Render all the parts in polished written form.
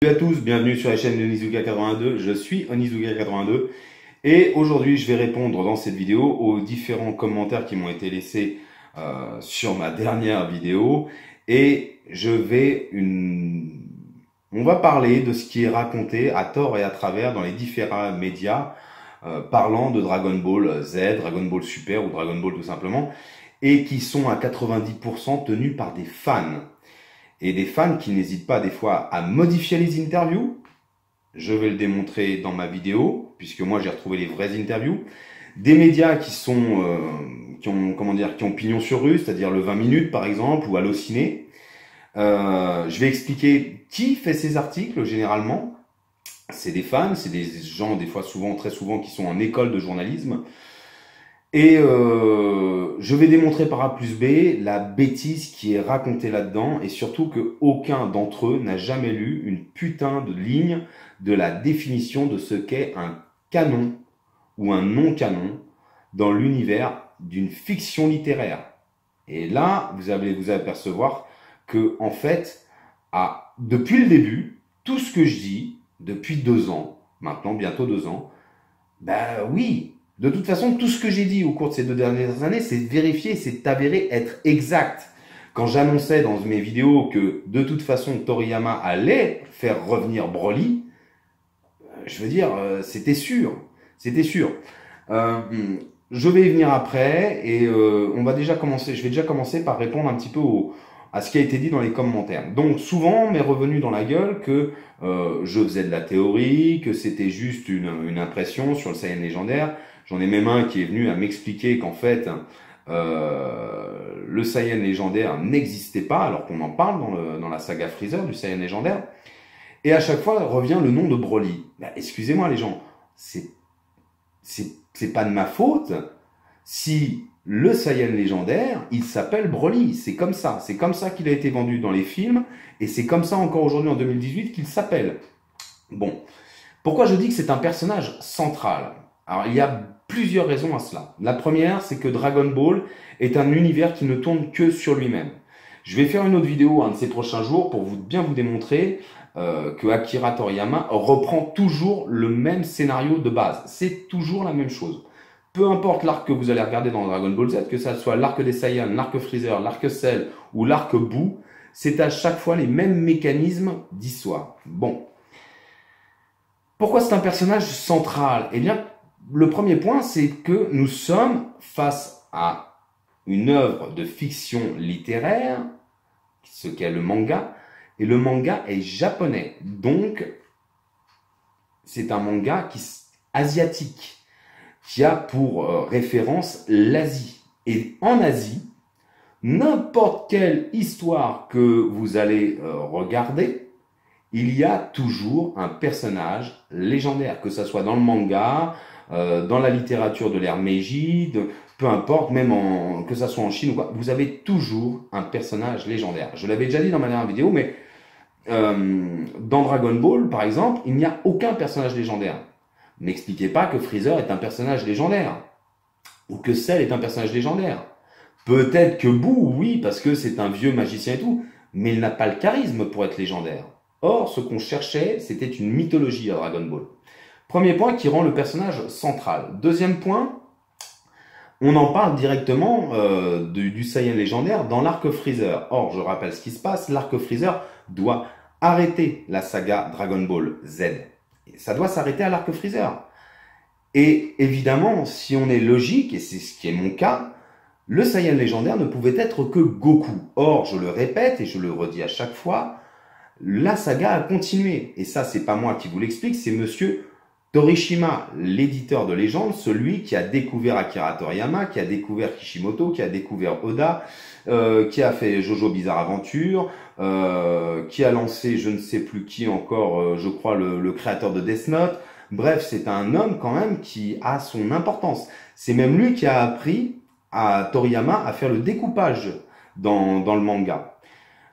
Salut à tous, bienvenue sur la chaîne de Onizuka82, je suis Onizuka82 et aujourd'hui je vais répondre dans cette vidéo aux différents commentaires qui m'ont été laissés sur ma dernière vidéo et on va parler de ce qui est raconté à tort et à travers dans les différents médias parlant de Dragon Ball Z, Dragon Ball Super ou Dragon Ball tout simplement et qui sont à 90% tenus par des fans. Et des fans qui n'hésitent pas des fois à modifier les interviews. Je vais le démontrer dans ma vidéo, puisque moi j'ai retrouvé les vraies interviews. Des médias qui ont pignon sur rue, c'est-à-dire le 20 minutes par exemple, ou Allociné. Je vais expliquer qui fait ces articles généralement. C'est des fans, c'est des gens des fois très souvent qui sont en école de journalisme. Et je vais démontrer par A plus B la bêtise qui est racontée là-dedans et surtout que aucun d'entre eux n'a jamais lu une putain de ligne de la définition de ce qu'est un canon ou un non-canon dans l'univers d'une fiction littéraire. Et là, vous allez vous apercevoir que en fait, depuis le début, tout ce que je dis depuis 2 ans, maintenant bientôt 2 ans, ben oui. De toute façon, tout ce que j'ai dit au cours de ces 2 dernières années, c'est vérifié, c'est avéré être exact. Quand j'annonçais dans mes vidéos que de toute façon Toriyama allait faire revenir Broly, je veux dire, c'était sûr. C'était sûr. Je vais y venir après et je vais déjà commencer par répondre un petit peu à ce qui a été dit dans les commentaires. Donc souvent, m'est revenu dans la gueule que je faisais de la théorie, que c'était juste une impression sur le Saiyan légendaire. J'en ai même un qui est venu à m'expliquer qu'en fait, le Saiyan légendaire n'existait pas, alors qu'on en parle dans la saga Freezer du Saiyan légendaire. Et à chaque fois revient le nom de Broly. Ben, excusez-moi les gens, c'est pas de ma faute si le Saiyan légendaire, il s'appelle Broly. C'est comme ça qu'il a été vendu dans les films, et c'est comme ça encore aujourd'hui en 2018 qu'il s'appelle. Bon, pourquoi je dis que c'est un personnage central? Alors il y a plusieurs raisons à cela. La première, c'est que Dragon Ball est un univers qui ne tourne que sur lui-même. Je vais faire une autre vidéo un de ces prochains jours pour bien vous démontrer que Akira Toriyama reprend toujours le même scénario de base. C'est toujours la même chose. Peu importe l'arc que vous allez regarder dans Dragon Ball Z, que ça soit l'arc des Saiyans, l'arc Freezer, l'arc Cell ou l'arc Boo, c'est à chaque fois les mêmes mécanismes d'histoire. Bon. Pourquoi c'est un personnage central? Eh bien, le premier point, c'est que nous sommes face à une œuvre de fiction littéraire, ce qu'est le manga, et le manga est japonais. Donc, c'est un manga asiatique, qui a pour référence l'Asie. Et en Asie, n'importe quelle histoire que vous allez regarder, il y a toujours un personnage légendaire, que ce soit dans le manga, dans la littérature de l'ère Meiji, peu importe, même que ça soit en Chine ou quoi, vous avez toujours un personnage légendaire. Je l'avais déjà dit dans ma dernière vidéo, mais dans Dragon Ball, par exemple, il n'y a aucun personnage légendaire. N'expliquez pas que Freezer est un personnage légendaire, ou que Cell est un personnage légendaire. Peut-être que Boo, oui, parce que c'est un vieux magicien et tout, mais il n'a pas le charisme pour être légendaire. Or, ce qu'on cherchait, c'était une mythologie à Dragon Ball. Premier point qui rend le personnage central. Deuxième point, on en parle directement du Saiyan légendaire dans l'arc Freezer. Or, je rappelle ce qui se passe, l'arc Freezer doit arrêter la saga Dragon Ball Z. Et ça doit s'arrêter à l'arc Freezer. Et évidemment, si on est logique, et c'est ce qui est mon cas, le Saiyan légendaire ne pouvait être que Goku. Or, je le répète et je le redis à chaque fois, la saga a continué. Et ça, c'est pas moi qui vous l'explique, c'est monsieur Torishima, l'éditeur de légende, celui qui a découvert Akira Toriyama, qui a découvert Kishimoto, qui a découvert Oda, qui a fait Jojo Bizarre Adventure, qui a lancé je ne sais plus qui encore, je crois le créateur de Death Note. Bref, c'est un homme quand même qui a son importance. C'est même lui qui a appris à Toriyama à faire le découpage dans le manga.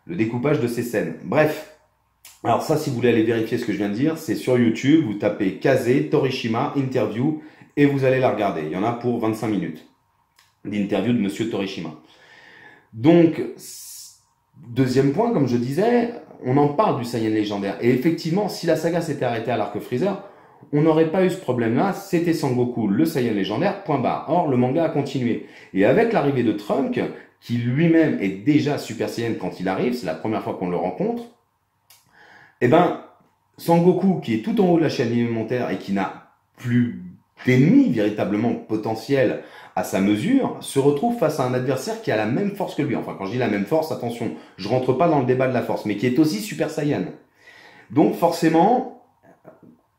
Le découpage de ces scènes. Bref. Alors ça, si vous voulez aller vérifier ce que je viens de dire, c'est sur YouTube, vous tapez Kaze Torishima interview et vous allez la regarder. Il y en a pour 25 minutes d'interview de monsieur Torishima. Donc, deuxième point, comme je disais, on en parle du Saiyan légendaire. Et effectivement, si la saga s'était arrêtée à l'arc Freezer, on n'aurait pas eu ce problème-là. C'était Sangoku, le Saiyan légendaire, point barre. Or, le manga a continué. Et avec l'arrivée de Trunk, qui lui-même est déjà Super Saiyan quand il arrive, c'est la première fois qu'on le rencontre, eh ben, Sangoku, qui est tout en haut de la chaîne alimentaire et qui n'a plus d'ennemis véritablement potentiels à sa mesure, se retrouve face à un adversaire qui a la même force que lui. Enfin, quand je dis la même force, attention, je rentre pas dans le débat de la force, mais qui est aussi Super Saiyan. Donc forcément,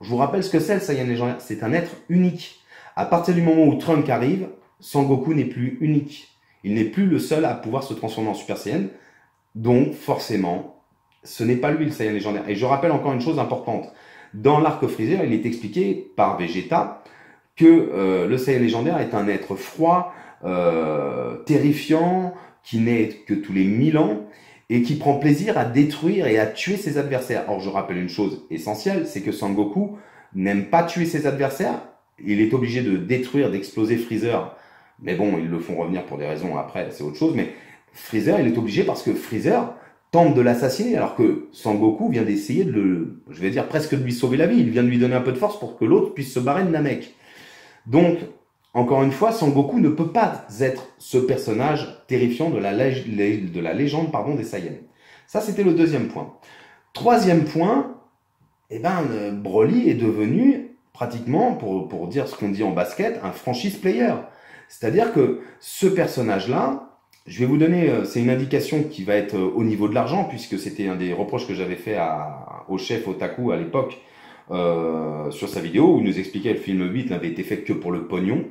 je vous rappelle ce que c'est le Saiyan légendaire. C'est un être unique. À partir du moment où Trunk arrive, Sangoku n'est plus unique. Il n'est plus le seul à pouvoir se transformer en Super Saiyan. Donc forcément, ce n'est pas lui le Saiyan légendaire. Et je rappelle encore une chose importante. Dans l'arc Freezer, il est expliqué par Vegeta que le Saiyan légendaire est un être froid, terrifiant, qui naît que tous les 1000 ans et qui prend plaisir à détruire et à tuer ses adversaires. Or, je rappelle une chose essentielle, c'est que Sangoku n'aime pas tuer ses adversaires. Il est obligé de détruire, d'exploser Freezer. Mais bon, ils le font revenir pour des raisons après, c'est autre chose. Mais Freezer, il est obligé parce que Freezer tente de l'assassiner, alors que Sangoku vient d'essayer je vais dire presque de lui sauver la vie. Il vient de lui donner un peu de force pour que l'autre puisse se barrer de Namek. Donc, encore une fois, Sangoku ne peut pas être ce personnage terrifiant de la légende des Saiyans. Ça, c'était le deuxième point. Troisième point, Broly est devenu pratiquement, pour dire ce qu'on dit en basket, un franchise player. C'est-à-dire que ce personnage-là, je vais vous donner, c'est une indication qui va être au niveau de l'argent, puisque c'était un des reproches que j'avais fait au chef Otaku à l'époque, sur sa vidéo où il nous expliquait que le film 8 n'avait été fait que pour le pognon,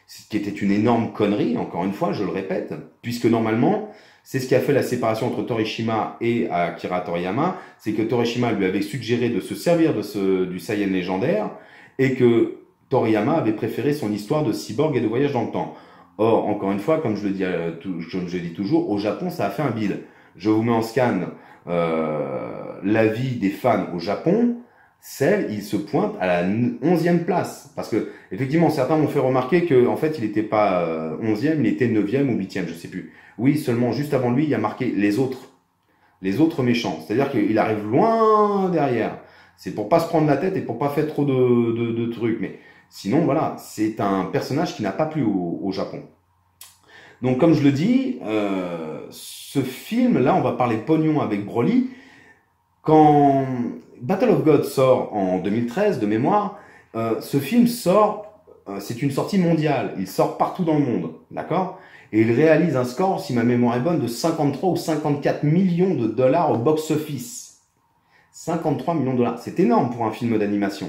ce qui était une énorme connerie, encore une fois, je le répète, puisque normalement, c'est ce qui a fait la séparation entre Torishima et Akira Toriyama, c'est que Torishima lui avait suggéré de se servir du Saiyan légendaire, et que Toriyama avait préféré son histoire de cyborg et de voyage dans le temps. Or, encore une fois, comme je le dis toujours, au Japon, ça a fait un bide. Je vous mets en scan l'avis des fans au Japon. Il se pointe à la 11e place. Parce que, effectivement, certains m'ont fait remarquer que, en fait, il n'était pas 11e, il était 9e ou 8e, je sais plus. Oui, seulement juste avant lui, il y a marqué les autres méchants. C'est-à-dire qu'il arrive loin derrière. C'est pour pas se prendre la tête et pour pas faire trop de trucs. Mais sinon, voilà, c'est un personnage qui n'a pas plu au Japon. Donc, comme je le dis, ce film-là, on va parler pognon avec Broly. Quand Battle of God sort en 2013, de mémoire, ce film sort, c'est une sortie mondiale. Il sort partout dans le monde, d'accord? Et il réalise un score, si ma mémoire est bonne, de 53 ou 54 millions de dollars au box-office. 53 millions de dollars. C'est énorme pour un film d'animation.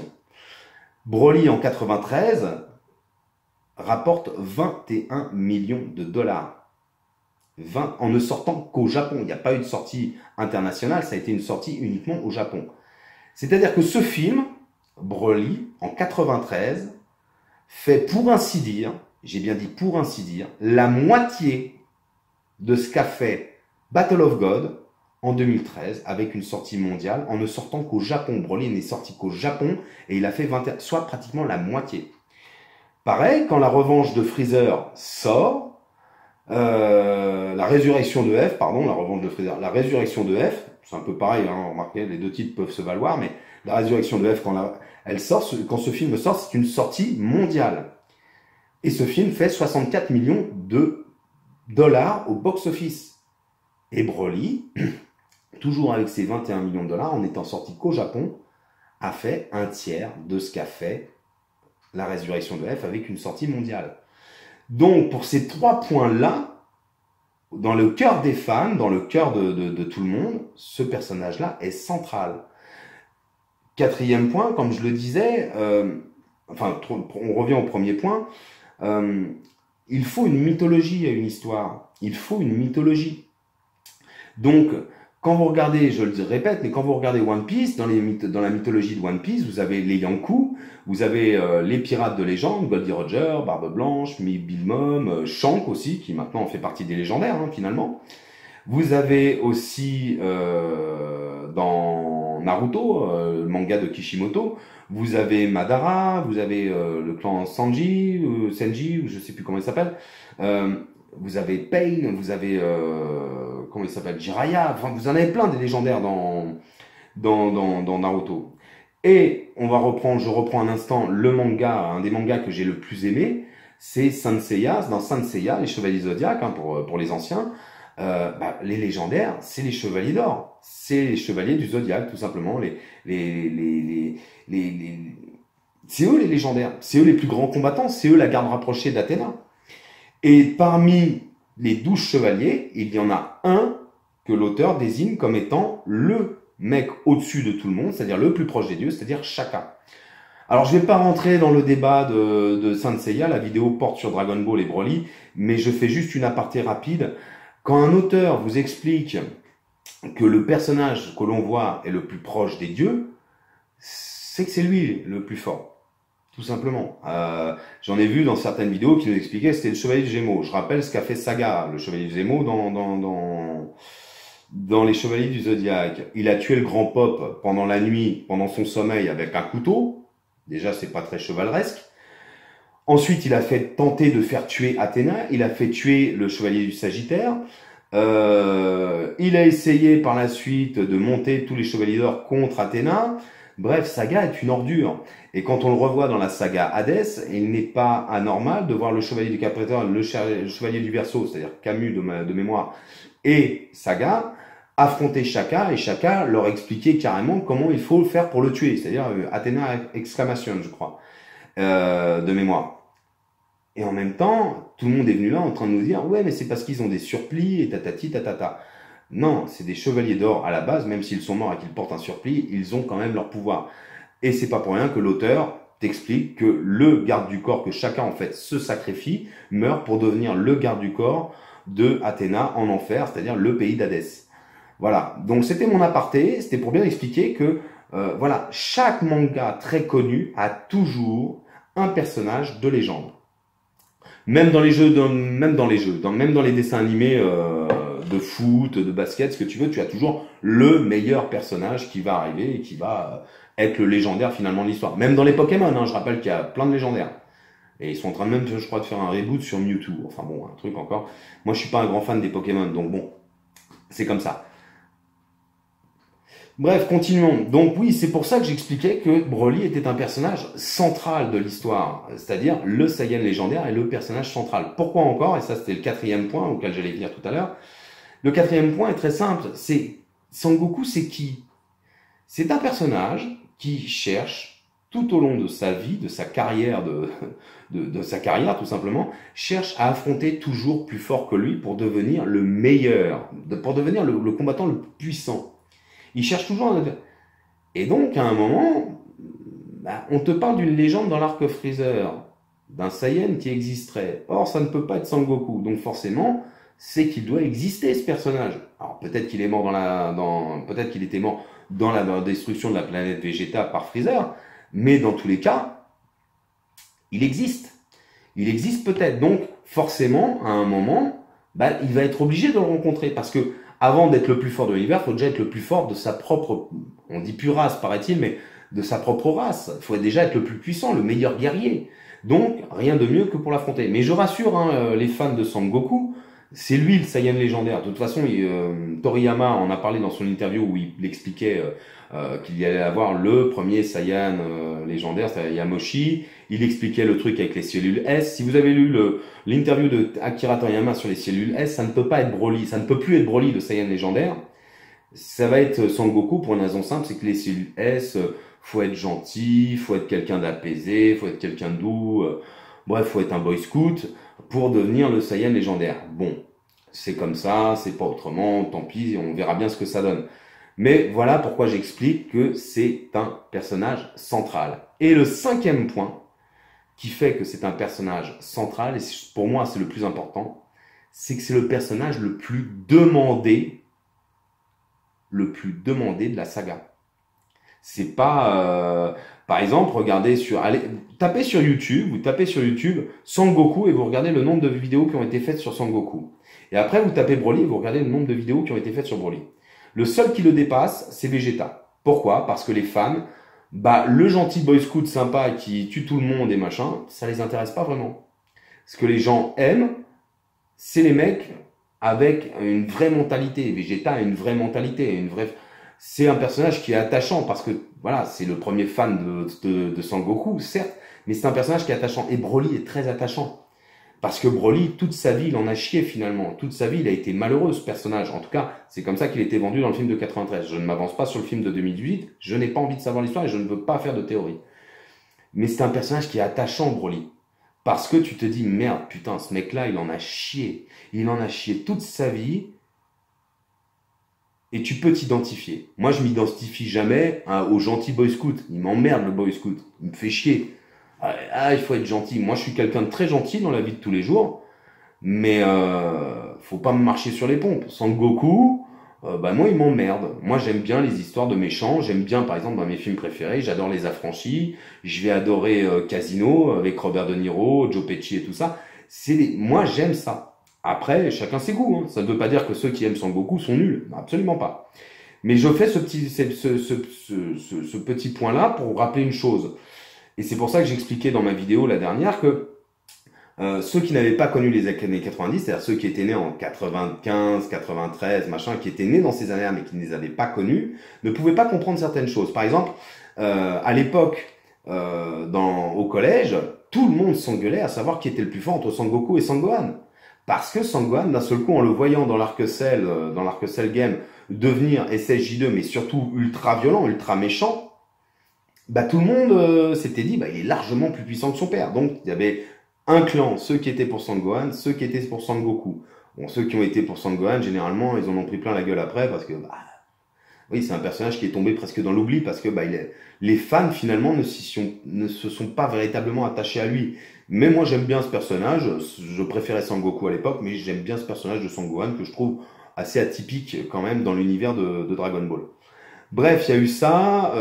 Broly, en 93, rapporte 21 millions de dollars. En ne sortant qu'au Japon. Il n'y a pas eu de sortie internationale, ça a été une sortie uniquement au Japon. C'est-à-dire que ce film, Broly, en 93, fait pour ainsi dire, j'ai bien dit pour ainsi dire, la moitié de ce qu'a fait Battle of God en 2013 avec une sortie mondiale en ne sortant qu'au Japon. Broly n'est sorti qu'au Japon et il a fait soit pratiquement la moitié. Pareil, quand la revanche de Freezer sort, la résurrection de F, pardon, la revanche de Freezer, la résurrection de F, c'est un peu pareil, hein, remarquez, les deux titres peuvent se valoir, mais la résurrection de F, quand ce film sort, c'est une sortie mondiale. Et ce film fait 64 millions de dollars au box-office. Et Broly, toujours avec ses 21 millions de dollars, en n'étant sorti qu'au Japon, a fait un tiers de ce qu'a fait la résurrection de F avec une sortie mondiale. Donc, pour ces trois points-là, dans le cœur des fans, dans le cœur de tout le monde, ce personnage-là est central. Quatrième point, comme je le disais, on revient au premier point, il faut une mythologie à une histoire. Il faut une mythologie. Donc, quand vous regardez, je le répète, mais quand vous regardez One Piece, dans la mythologie de One Piece, vous avez les Yonkou, vous avez les pirates de légende, Goldie Roger, Barbe Blanche, Bill Mom, Shanks aussi, qui maintenant fait partie des légendaires, hein, finalement. Vous avez aussi, dans Naruto, le manga de Kishimoto, vous avez Madara, vous avez le clan Senji, ou je sais plus comment il s'appelle, vous avez Pain, vous avez comment il s'appelle, Jiraiya, enfin, vous en avez plein des légendaires dans Naruto. Et je reprends un instant le manga, un des mangas que j'ai le plus aimé, c'est Saint Seiya. Dans Saint Seiya, les Chevaliers Zodiac, hein, pour les anciens, les légendaires, c'est les Chevaliers d'Or. C'est les Chevaliers du Zodiac, tout simplement. C'est eux les légendaires. C'est eux les plus grands combattants. C'est eux la garde rapprochée d'Athéna. Et parmi les 12 chevaliers, il y en a un que l'auteur désigne comme étant le mec au-dessus de tout le monde, c'est-à-dire le plus proche des dieux, c'est-à-dire Shaka. Alors je vais pas rentrer dans le débat de Saint Seiya, la vidéo porte sur Dragon Ball et Broly, mais je fais juste une aparté rapide. Quand un auteur vous explique que le personnage que l'on voit est le plus proche des dieux, c'est que c'est lui le plus fort. Tout simplement. J'en ai vu dans certaines vidéos qui nous expliquaient que c'était le Chevalier du Gémeaux. Je rappelle ce qu'a fait Saga, le Chevalier du Gémeaux, dans les Chevaliers du Zodiac. Il a tué le grand Pop pendant la nuit, pendant son sommeil, avec un couteau. Déjà, c'est pas très chevaleresque. Ensuite, il a fait tenter de faire tuer Athéna. Il a fait tuer le Chevalier du Sagittaire. Il a essayé par la suite de monter tous les Chevaliers d'Or contre Athéna. Bref, Saga est une ordure. Et quand on le revoit dans la saga Hadès, il n'est pas anormal de voir le Chevalier du Capricorne, le Chevalier du Verseau, c'est-à-dire Camus de mémoire, et Saga, affronter Shaka, et Shaka leur expliquer carrément comment il faut le faire pour le tuer, c'est-à-dire Athéna exclamation, je crois, de mémoire. Et en même temps, tout le monde est venu là en train de nous dire « Ouais, mais c'est parce qu'ils ont des surplis et tatati tatata ». Non, c'est des chevaliers d'or à la base, même s'ils sont morts et qu'ils portent un surplis, ils ont quand même leur pouvoir. Et c'est pas pour rien que l'auteur t'explique que le garde du corps, que chacun en fait se sacrifie, meurt pour devenir le garde du corps de Athéna en enfer, c'est-à-dire le pays d'Hadès. Voilà, donc c'était mon aparté, c'était pour bien expliquer que voilà, chaque manga très connu a toujours un personnage de légende. Même dans les même dans les dessins animés de foot, de basket, ce que tu veux, tu as toujours le meilleur personnage qui va arriver et qui va être le légendaire finalement de l'histoire. Même dans les Pokémon, hein, je rappelle qu'il y a plein de légendaires. Et ils sont en train de même, je crois, de faire un reboot sur Mewtwo. Enfin bon, un truc encore. Moi, je suis pas un grand fan des Pokémon, donc bon, c'est comme ça. Bref, continuons. Donc oui, c'est pour ça que j'expliquais que Broly était un personnage central de l'histoire, c'est-à-dire le Saiyan légendaire est le personnage central. Pourquoi encore? Et ça, c'était le 4e point auquel j'allais venir tout à l'heure. Le 4e point est très simple. C'est Sangoku, c'est qui? C'est un personnage qui cherche tout au long de sa vie, de sa carrière, de sa carrière tout simplement, cherche à affronter toujours plus fort que lui pour devenir le meilleur, pour devenir le combattant le plus puissant. Il cherche toujours à... Et donc, à un moment, on te parle d'une légende dans l'arc Freezer, d'un Saiyan qui existerait. Or, ça ne peut pas être Sangoku. Donc, forcément, c'est qu'il doit exister, ce personnage. Alors, peut-être qu'il est mort peut-être qu'il était mort dans la destruction de la planète Vegeta par Freezer, mais dans tous les cas, il existe. Il existe peut-être. Donc, forcément, à un moment, il va être obligé de le rencontrer. Parce que, avant d'être le plus fort de l'univers, il faut déjà être le plus fort de sa propre, on dit plus race, paraît-il, mais de sa propre race. Il faut déjà être le plus puissant, le meilleur guerrier. Donc, rien de mieux que pour l'affronter. Mais je rassure les fans de Sangoku, c'est lui le Saiyan légendaire. De toute façon, Toriyama en a parlé dans son interview où il expliquait qu'il y allait avoir le premier Saiyan légendaire, c'est Yamoshi. Il expliquait le truc avec les cellules S. Si vous avez lu l'interview de Akira Toriyama sur les cellules S, ça ne peut pas être Broly, ça ne peut plus être Broly le Saiyan légendaire. Ça va être Sangoku pour une raison simple, c'est que les cellules S, faut être gentil, faut être quelqu'un d'apaisé, faut être quelqu'un de doux, bref, faut être un boy scout pour devenir le Saiyan légendaire. Bon, c'est comme ça, c'est pas autrement, tant pis, on verra bien ce que ça donne. Mais voilà pourquoi j'explique que c'est un personnage central. Et le 5e point, qui fait que c'est un personnage central, et pour moi c'est le plus important, c'est que c'est le personnage le plus demandé de la saga. C'est pas... par exemple, regardez tapez sur YouTube Sangoku et vous regardez le nombre de vidéos qui ont été faites sur Sangoku. Et après vous tapez Broly et vous regardez le nombre de vidéos qui ont été faites sur Broly. Le seul qui le dépasse, c'est Vegeta. Pourquoi? Parce que les fans, le gentil boy scout sympa qui tue tout le monde et machin, ça les intéresse pas vraiment. Ce que les gens aiment, c'est les mecs avec une vraie mentalité. Vegeta a une vraie mentalité, c'est un personnage qui est attachant parce que voilà, c'est le premier fan de Sangoku, certes, mais c'est un personnage qui est attachant. Et Broly est très attachant. Parce que Broly, toute sa vie, il en a chié finalement. Toute sa vie, il a été malheureux, ce personnage. En tout cas, c'est comme ça qu'il était vendu dans le film de 93. Je ne m'avance pas sur le film de 2018. Je n'ai pas envie de savoir l'histoire et je ne veux pas faire de théorie. Mais c'est un personnage qui est attachant, Broly. Parce que tu te dis, merde, putain, ce mec-là, il en a chié. Il en a chié toute sa vie. Et tu peux t'identifier. Moi, je m'identifie jamais au gentil boy scout. Il m'emmerde, le boy scout. Il me fait chier. Ah, il faut être gentil. Moi, je suis quelqu'un de très gentil dans la vie de tous les jours. Mais faut pas me marcher sur les pompes. Sangoku, bah moi, il m'emmerde. Moi, j'aime bien les histoires de méchants. J'aime bien, par exemple, dans mes films préférés, j'adore Les Affranchis. Je vais adorer Casino avec Robert De Niro, Joe Pesci et tout ça. Moi, j'aime ça. Après, chacun ses goûts. Hein. Ça ne veut pas dire que ceux qui aiment Sangoku sont nuls. Absolument pas. Mais je fais ce petit point-là pour rappeler une chose. Et c'est pour ça que j'expliquais dans ma vidéo la dernière que ceux qui n'avaient pas connu les années 90, c'est-à-dire ceux qui étaient nés en 95, 93, machin, qui étaient nés dans ces années-là mais qui ne les avaient pas connus, ne pouvaient pas comprendre certaines choses. Par exemple, à l'époque, au collège, tout le monde s'engueulait à savoir qui était le plus fort entre Sangoku et Sangohan. Parce que Sangohan, d'un seul coup, en le voyant dans l'Arc-Cell game, devenir SSJ2, mais surtout ultra violent, ultra méchant, bah tout le monde s'était dit, bah il est largement plus puissant que son père. Donc il y avait un clan, ceux qui étaient pour Sangohan, ceux qui étaient pour Sangoku. Bon, ceux qui ont été pour Sangohan, généralement, ils en ont pris plein la gueule après, parce que, bah, oui, c'est un personnage qui est tombé presque dans l'oubli, parce que bah, les fans, finalement, ne se sont pas véritablement attachés à lui. Mais moi, j'aime bien ce personnage. Je préférais Sangoku à l'époque, mais j'aime bien ce personnage de Sangohan que je trouve assez atypique quand même dans l'univers de Dragon Ball. Bref, il y a eu ça.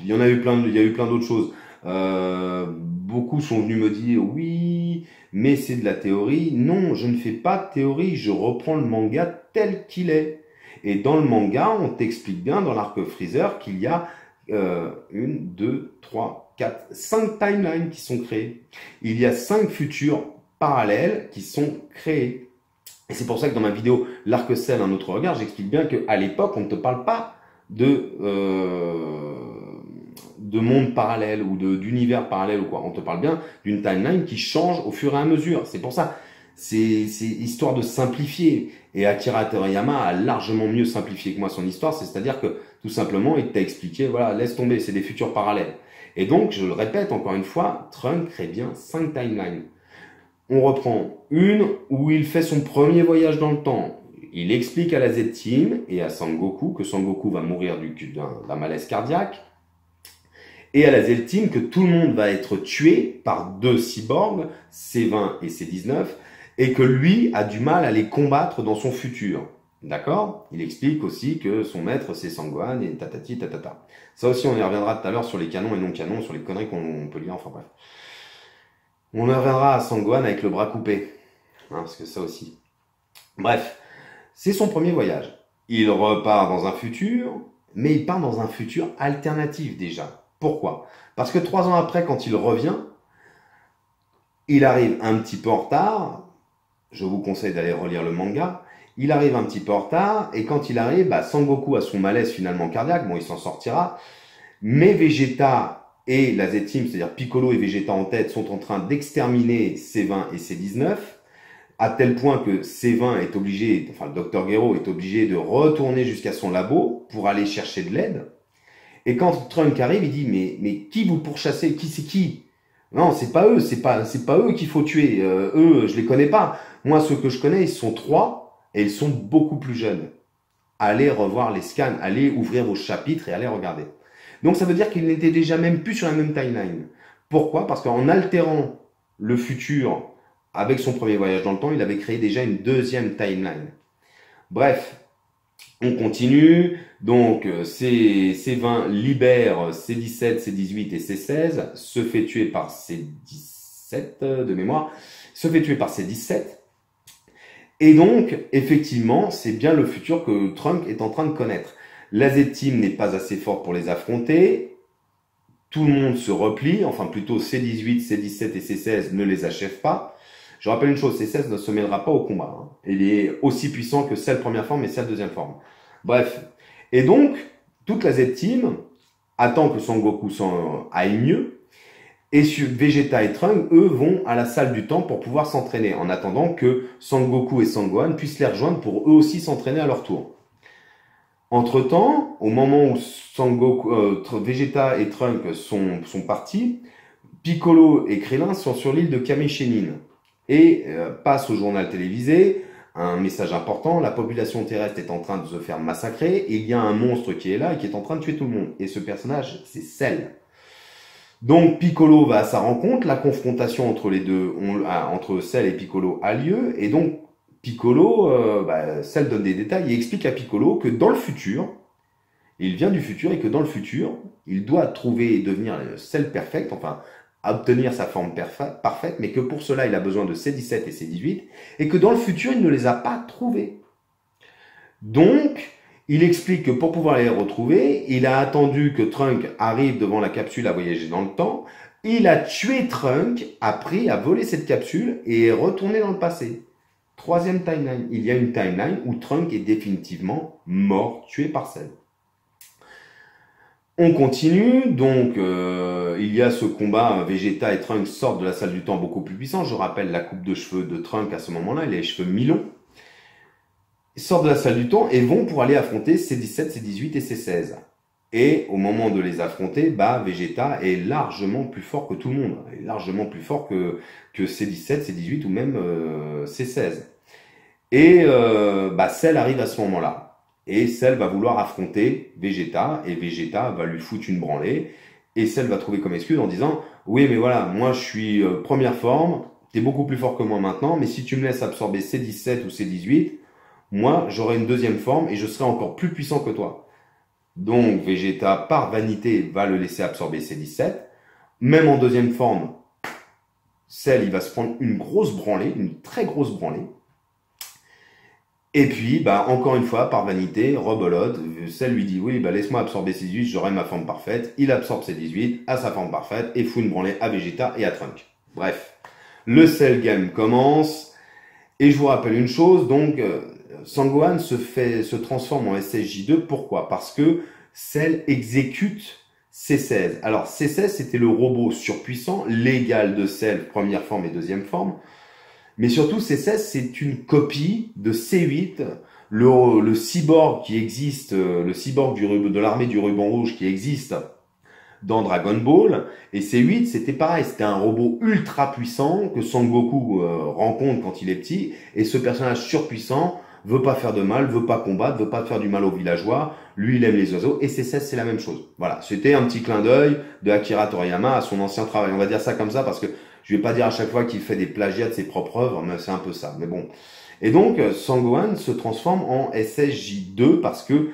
Il y a eu plein d'autres choses. Beaucoup sont venus me dire oui, mais c'est de la théorie. Non, je ne fais pas de théorie. Je reprends le manga tel qu'il est. Et dans le manga, on t'explique bien dans l'arc Freezer qu'il y a 1, 2, 3, 4, 5 timelines qui sont créées. Il y a 5 futurs parallèles qui sont créés. Et c'est pour ça que dans ma vidéo L'Arc-Cell, un autre regard, j'explique bien qu'à l'époque, on ne te parle pas de monde parallèle ou d'univers parallèle ou quoi. On te parle bien d'une timeline qui change au fur et à mesure. C'est pour ça. C'est histoire de simplifier. Et Akira Toriyama a largement mieux simplifié que moi son histoire. C'est-à-dire que tout simplement, il t'a expliqué, voilà, laisse tomber, c'est des futurs parallèles. Et donc, je le répète encore une fois, Trunks crée bien 5 timelines. On reprend une où il fait son premier voyage dans le temps. Il explique à la Z-Team et à Sangoku que Sangoku va mourir d'un malaise cardiaque. Et à la Z-Team que tout le monde va être tué par 2 cyborgs, C20 et C19, et que lui a du mal à les combattre dans son futur. D'accord? Il explique aussi que son maître c'est Sangohan et tatati tatata. Ça aussi on y reviendra tout à l'heure sur les canons et non canons, sur les conneries qu'on peut lire, enfin bref. On y reviendra à Sangohan avec le bras coupé. Hein, parce que ça aussi. Bref, c'est son premier voyage. Il repart dans un futur, mais il part dans un futur alternatif déjà. Pourquoi? Parce que 3 ans après, quand il revient, il arrive un petit peu en retard. Je vous conseille d'aller relire le manga. Il arrive un petit peu en retard, et quand il arrive, bah, Sangoku a son malaise finalement cardiaque. Bon, il s'en sortira. Mais Vegeta et la Z-Team, c'est-à-dire Piccolo et Vegeta en tête, sont en train d'exterminer C20 et C19, à tel point que C20 est obligé, enfin le Dr Gero est obligé de retourner jusqu'à son labo pour aller chercher de l'aide. Et quand Trunks arrive, il dit mais qui vous pourchassez? Qui c'est qui? Non, c'est pas eux, c'est pas eux qu'il faut tuer. Eux, je les connais pas. Moi, ceux que je connais, ils sont 3 et ils sont beaucoup plus jeunes. Allez revoir les scans, allez ouvrir vos chapitres et allez regarder. Donc ça veut dire qu'il n'était déjà même plus sur la même timeline. Pourquoi? Parce qu'en altérant le futur avec son premier voyage dans le temps, il avait créé déjà une deuxième timeline. Bref, on continue. Donc C20 libère C17, C18 et C16, se fait tuer par C17 de mémoire, se fait tuer par C17. Et donc, effectivement, c'est bien le futur que Trunks est en train de connaître. La Z-Team n'est pas assez forte pour les affronter. Tout le monde se replie, enfin plutôt C18, C17 et C16 ne les achèvent pas. Je rappelle une chose, C16 ne se mêlera pas au combat. Hein. Il est aussi puissant que celle première forme et celle deuxième forme. Bref. Et donc, toute la Z-Team attend que Son Goku aille mieux. Et Vegeta et Trunks, eux, vont à la salle du temps pour pouvoir s'entraîner, en attendant que Son Goku et Son Gohan puissent les rejoindre pour eux aussi s'entraîner à leur tour. Entre-temps, au moment où Vegeta et Trunks sont partis, Piccolo et Krillin sont sur l'île de Kamishenin et passent au journal télévisé un message important, la population terrestre est en train de se faire massacrer et il y a un monstre qui est là et qui est en train de tuer tout le monde. Et ce personnage, c'est Cell. Donc Piccolo va à sa rencontre, la confrontation entre les deux, entre Cell et Piccolo a lieu, et donc Piccolo, Cell donne des détails et explique à Piccolo que dans le futur, il vient du futur et que dans le futur, il doit trouver et devenir Cell perfect, enfin obtenir sa forme parfaite, mais que pour cela il a besoin de C17 et C18, et que dans le futur il ne les a pas trouvés. Donc, il explique que pour pouvoir les retrouver, il a attendu que Trunks arrive devant la capsule à voyager dans le temps. Il a tué Trunks, appris à voler cette capsule et est retourné dans le passé. Troisième timeline. Il y a une timeline où Trunks est définitivement mort, tué par Cell. On continue, donc il y a ce combat, Vegeta et Trunks sortent de la salle du temps beaucoup plus puissants. Je rappelle la coupe de cheveux de Trunks à ce moment-là, il a les cheveux mi-longs. Ils sortent de la salle du temps et vont pour aller affronter C17, C18 et C16. Et au moment de les affronter, Vegeta est largement plus fort que tout le monde. Il est largement plus fort que C17, C18 ou même C16. Et Cell arrive à ce moment-là. Et Cell va vouloir affronter Vegeta et Vegeta va lui foutre une branlée. Et Cell va trouver comme excuse en disant « Oui, mais voilà, moi je suis première forme, t'es beaucoup plus fort que moi maintenant, mais si tu me laisses absorber C17 ou C18, moi, j'aurai une deuxième forme et je serai encore plus puissant que toi. » Donc, Vegeta, par vanité, va le laisser absorber C17. Même en deuxième forme, Cell, il va se prendre une grosse branlée, une très grosse branlée. Et puis, encore une fois, par vanité, rebelote, Cell lui dit « Oui, laisse-moi absorber C18, j'aurai ma forme parfaite. » Il absorbe C18, à sa forme parfaite, et fout une branlée à Vegeta et à Trunks. Bref, le Cell Game commence. Et je vous rappelle une chose, donc... Son Gohan se transforme en SSJ2. Pourquoi? Parce que Cell exécute C16. Alors C16, c'était le robot surpuissant, l'égal de Cell, première forme et deuxième forme. Mais surtout, C16, c'est une copie de C8, le cyborg qui existe, le cyborg de l'armée du ruban rouge qui existe dans Dragon Ball. Et C8, c'était pareil, c'était un robot ultra puissant que Son Goku rencontre quand il est petit. Et ce personnage surpuissant veut pas faire de mal, veut pas combattre, veut pas faire du mal aux villageois. Lui, il aime les oiseaux. Et C16, c'est la même chose. Voilà, c'était un petit clin d'œil de Akira Toriyama à son ancien travail. On va dire ça comme ça parce que je vais pas dire à chaque fois qu'il fait des plagiats de ses propres œuvres, mais c'est un peu ça. Mais bon. Et donc, Son Gohan se transforme en SSJ2 parce que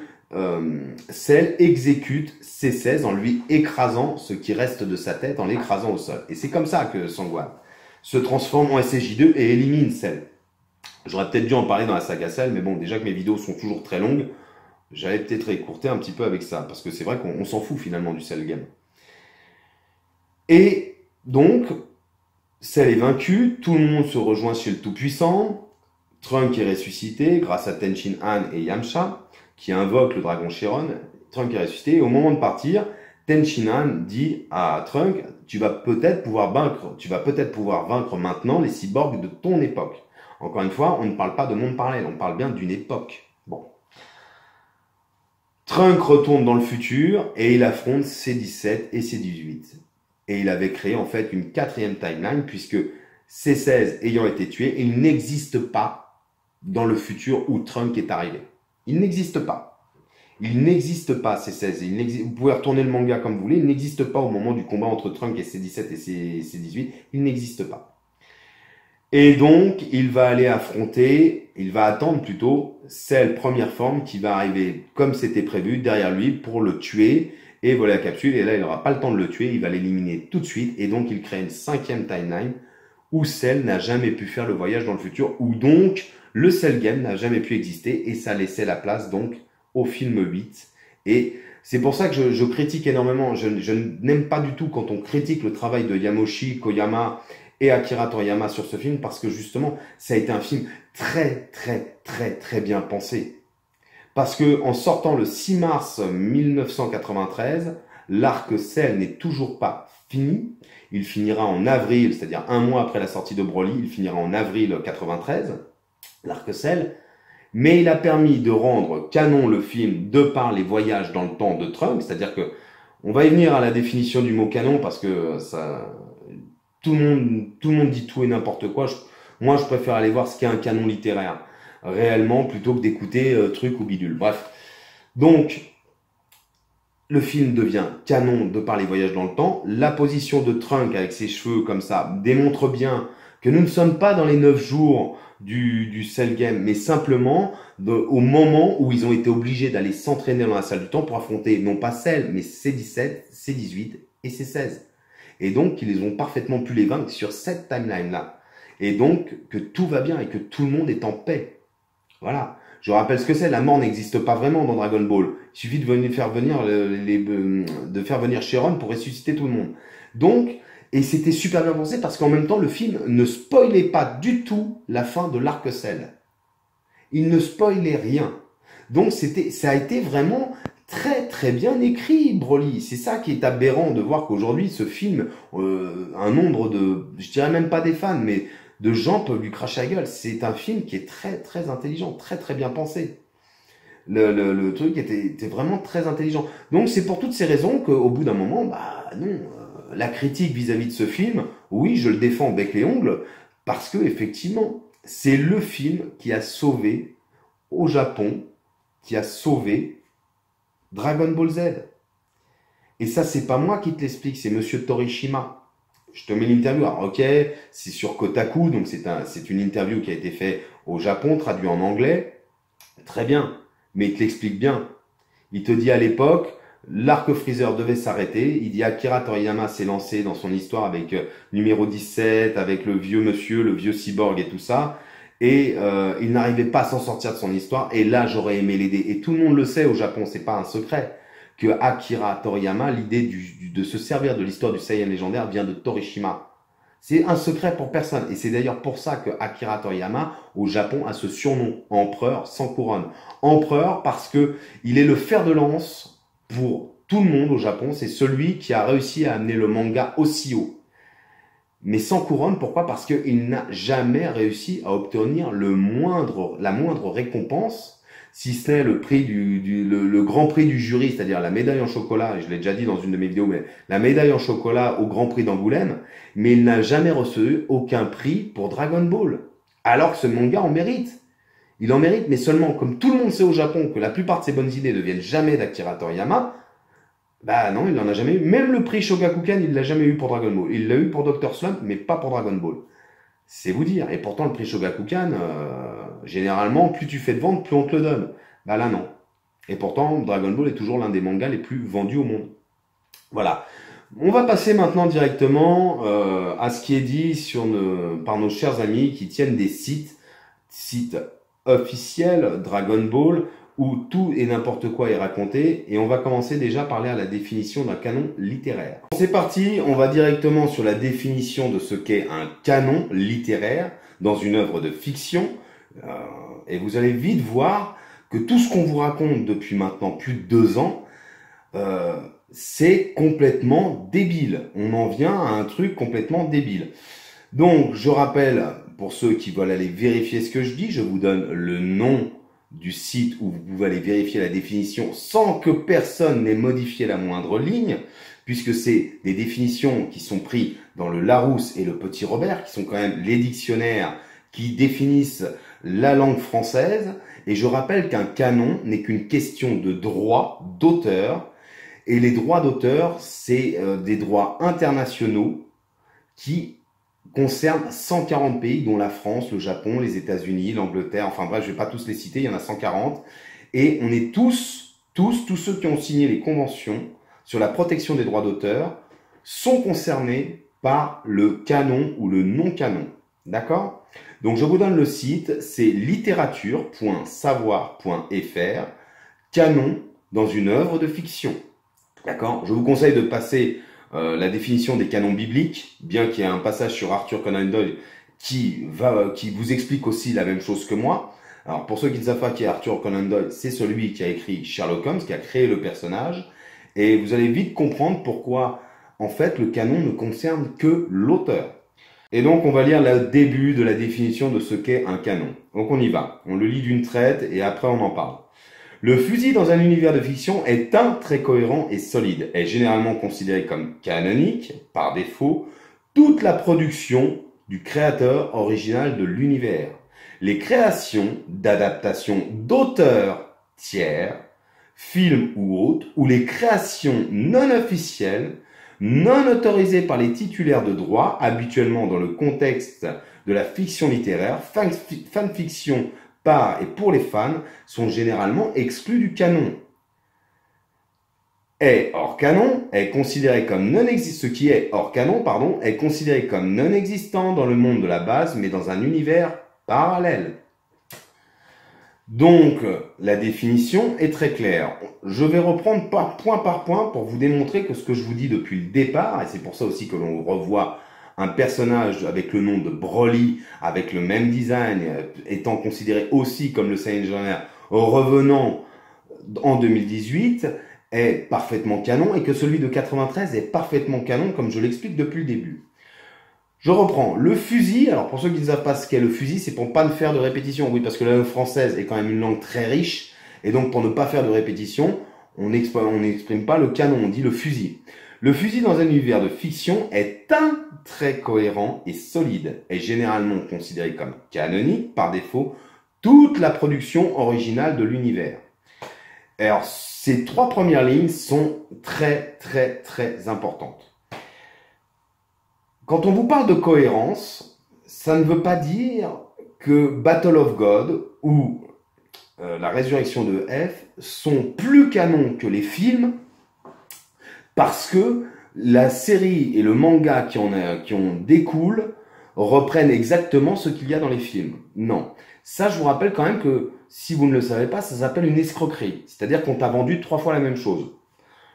Cell exécute C16 en lui écrasant ce qui reste de sa tête, en l'écrasant au sol. Et c'est comme ça que Son Gohan se transforme en SSJ2 et élimine Cell. J'aurais peut-être dû en parler dans la saga Cell, mais bon, déjà que mes vidéos sont toujours très longues, j'allais peut-être écourter un petit peu avec ça, parce que c'est vrai qu'on s'en fout finalement du Cell Game. Et donc, Cell est vaincu, tout le monde se rejoint chez le Tout-Puissant, Trunks est ressuscité grâce à Tenshin Han et Yamcha, qui invoquent le dragon Chiron. Trunks est ressuscité, et au moment de partir, Tenshin Han dit à Trunks, tu vas peut-être pouvoir vaincre maintenant les cyborgs de ton époque. Encore une fois, on ne parle pas de monde parallèle, on parle bien d'une époque. Bon. Trunks retourne dans le futur et il affronte C17 et C18. Et il avait créé en fait une quatrième timeline puisque C16 ayant été tué, il n'existe pas dans le futur où Trunks est arrivé. Il n'existe pas. Il n'existe pas C16. Vous pouvez retourner le manga comme vous voulez, il n'existe pas au moment du combat entre Trunks et C17 et C18. Il n'existe pas. Et donc, il va attendre plutôt Cell première forme qui va arriver comme c'était prévu derrière lui pour le tuer et voler la capsule. Et là, il n'aura pas le temps de le tuer, il va l'éliminer tout de suite. Et donc, il crée une cinquième timeline où Cell n'a jamais pu faire le voyage dans le futur, où donc le Cell Game n'a jamais pu exister et ça laissait la place donc au film 8. Et c'est pour ça que je critique énormément, je n'aime pas du tout quand on critique le travail de Yamoshi, Koyama et Akira Toriyama sur ce film parce que justement, ça a été un film très, très, très, très bien pensé. Parce que en sortant le 6 mars 1993, l'arc Cell n'est toujours pas fini. Il finira en avril, c'est-à-dire un mois après la sortie de Broly, il finira en avril 93, l'arc Cell. Mais il a permis de rendre canon le film de par les voyages dans le temps de Trunks, c'est-à-dire que on va y venir à la définition du mot canon parce que ça, tout le monde dit tout et n'importe quoi. Moi, je préfère aller voir ce qu'est un canon littéraire réellement plutôt que d'écouter truc ou bidule. Bref, donc le film devient canon de par les voyages dans le temps. La position de Trunks avec ses cheveux comme ça démontre bien que nous ne sommes pas dans les 9 jours du Cell Game, mais simplement au moment où ils ont été obligés d'aller s'entraîner dans la salle du temps pour affronter non pas Cell, mais C17, C18 et C16. Et donc, ils ont parfaitement pu les vaincre sur cette timeline-là. Et donc, que tout va bien et que tout le monde est en paix. Voilà. Je rappelle ce que c'est, la mort n'existe pas vraiment dans Dragon Ball. Il suffit de faire venir Shenron pour ressusciter tout le monde. Donc, et c'était super bien pensé parce qu'en même temps, le film ne spoilait pas du tout la fin de l'arc Cell. Il ne spoilait rien. Donc, ça a été vraiment très très bien écrit, Broly. C'est ça qui est aberrant de voir qu'aujourd'hui, ce film, un nombre de, je dirais même pas des fans, mais de gens peuvent lui cracher la gueule. C'est un film qui est très très intelligent, très très bien pensé. Le truc était vraiment très intelligent. Donc c'est pour toutes ces raisons qu'au bout d'un moment, bah non, la critique vis-à-vis de ce film, oui, je le défends bec et ongles, parce que effectivement, c'est le film qui a sauvé au Japon, qui a sauvé Dragon Ball Z. Et ça, c'est pas moi qui te l'explique, c'est Monsieur Torishima. Je te mets l'interview. Alors, ok, c'est sur Kotaku, donc c'est une interview qui a été faite au Japon, traduite en anglais. Très bien, mais il te l'explique bien. Il te dit à l'époque, l'arc Freezer devait s'arrêter. Il dit Akira Toriyama s'est lancé dans son histoire avec numéro 17, avec le vieux monsieur, le vieux cyborg et tout ça. Et il n'arrivait pas à s'en sortir de son histoire. Et là, j'aurais aimé l'aider. Et tout le monde le sait au Japon, c'est pas un secret que Akira Toriyama, l'idée de se servir de l'histoire du Saiyan légendaire vient de Torishima. C'est un secret pour personne. Et c'est d'ailleurs pour ça que Akira Toriyama, au Japon, a ce surnom, empereur sans couronne. Empereur parce que il est le fer de lance pour tout le monde au Japon. C'est celui qui a réussi à amener le manga aussi haut. Mais sans couronne, pourquoi? Parce qu'il n'a jamais réussi à obtenir la moindre récompense, si ce n'est le prix le grand prix du jury, c'est-à-dire la médaille en chocolat, et je l'ai déjà dit dans une de mes vidéos, mais la médaille en chocolat au Grand Prix d'Angoulême, mais il n'a jamais reçu aucun prix pour Dragon Ball. Alors que ce manga en mérite. Il en mérite, mais seulement, comme tout le monde sait au Japon que la plupart de ses bonnes idées ne viennent jamais d'Akira Toriyama, bah non, il n'en a jamais eu. Même le prix Shogakukan, il l'a jamais eu pour Dragon Ball. Il l'a eu pour Dr. Slump, mais pas pour Dragon Ball. C'est vous dire. Et pourtant, le prix Shogakukan, généralement, plus tu fais de ventes, plus on te le donne. Bah là, non. Et pourtant, Dragon Ball est toujours l'un des mangas les plus vendus au monde. Voilà. On va passer maintenant directement à ce qui est dit par nos chers amis qui tiennent des sites officiels Dragon Ball, où tout et n'importe quoi est raconté. Et on va commencer déjà à parler à la définition d'un canon littéraire. C'est parti, on va directement sur la définition de ce qu'est un canon littéraire dans une œuvre de fiction. Et vous allez vite voir que tout ce qu'on vous raconte depuis maintenant plus de 2 ans, c'est complètement débile. On en vient à un truc complètement débile. Donc, je rappelle, pour ceux qui veulent aller vérifier ce que je dis, je vous donne le nom du site où vous pouvez aller vérifier la définition sans que personne n'ait modifié la moindre ligne, puisque c'est des définitions qui sont prises dans le Larousse et le Petit Robert, qui sont quand même les dictionnaires qui définissent la langue française. Et je rappelle qu'un canon n'est qu'une question de droit d'auteur. Et les droits d'auteur, c'est des droits internationaux qui concernent 140 pays, dont la France, le Japon, les États-Unis, l'Angleterre, enfin bref, je vais pas tous les citer, il y en a 140. Et on est tous ceux qui ont signé les conventions sur la protection des droits d'auteur sont concernés par le canon ou le non-canon. D'accord? Donc je vous donne le site, c'est littérature.savoir.fr, canon dans une œuvre de fiction. D'accord? Je vous conseille de passer la définition des canons bibliques, bien qu'il y ait un passage sur Arthur Conan Doyle qui vous explique aussi la même chose que moi. Alors, pour ceux qui ne savent pas qui est Arthur Conan Doyle, c'est celui qui a écrit Sherlock Holmes, qui a créé le personnage. Et vous allez vite comprendre pourquoi, en fait, le canon ne concerne que l'auteur. Et donc, on va lire le début de la définition de ce qu'est un canon. Donc, on y va. On le lit d'une traite et après, on en parle. Le fusil dans un univers de fiction est un très cohérent et solide, est généralement considéré comme canonique, par défaut, toute la production du créateur original de l'univers. Les créations d'adaptation d'auteurs tiers, films ou autres, ou les créations non officielles, non autorisées par les titulaires de droit, habituellement dans le contexte de la fiction littéraire, fanfiction par et pour les fans, sont généralement exclus du canon. Est hors canon est considéré comme non existant. Ce qui est hors canon, pardon, est considéré comme non existant dans le monde de la base, mais dans un univers parallèle. Donc, la définition est très claire. Je vais reprendre par point pour vous démontrer que ce que je vous dis depuis le départ, et c'est pour ça aussi que l'on revoit un personnage avec le nom de Broly, avec le même design, étant considéré aussi comme le Saiyan légendaire, revenant en 2018, est parfaitement canon, et que celui de 93 est parfaitement canon, comme je l'explique depuis le début. Je reprends. Le fusil, alors pour ceux qui ne savent pas ce qu'est le fusil, c'est pour ne pas faire de répétition. Oui, parce que la langue française est quand même une langue très riche, et donc pour ne pas faire de répétition, on n'exprime pas le canon, on dit le fusil. Le fusil dans un univers de fiction est un très cohérent et solide, est généralement considéré comme canonique, par défaut, toute la production originale de l'univers. Alors, ces trois premières lignes sont très importantes. Quand on vous parle de cohérence, ça ne veut pas dire que Battle of God ou la résurrection de F sont plus canons que les films parce que la série et le manga qui en découlent reprennent exactement ce qu'il y a dans les films. Non. Ça, je vous rappelle quand même que si vous ne le savez pas, ça s'appelle une escroquerie. C'est-à-dire qu'on t'a vendu 3 fois la même chose.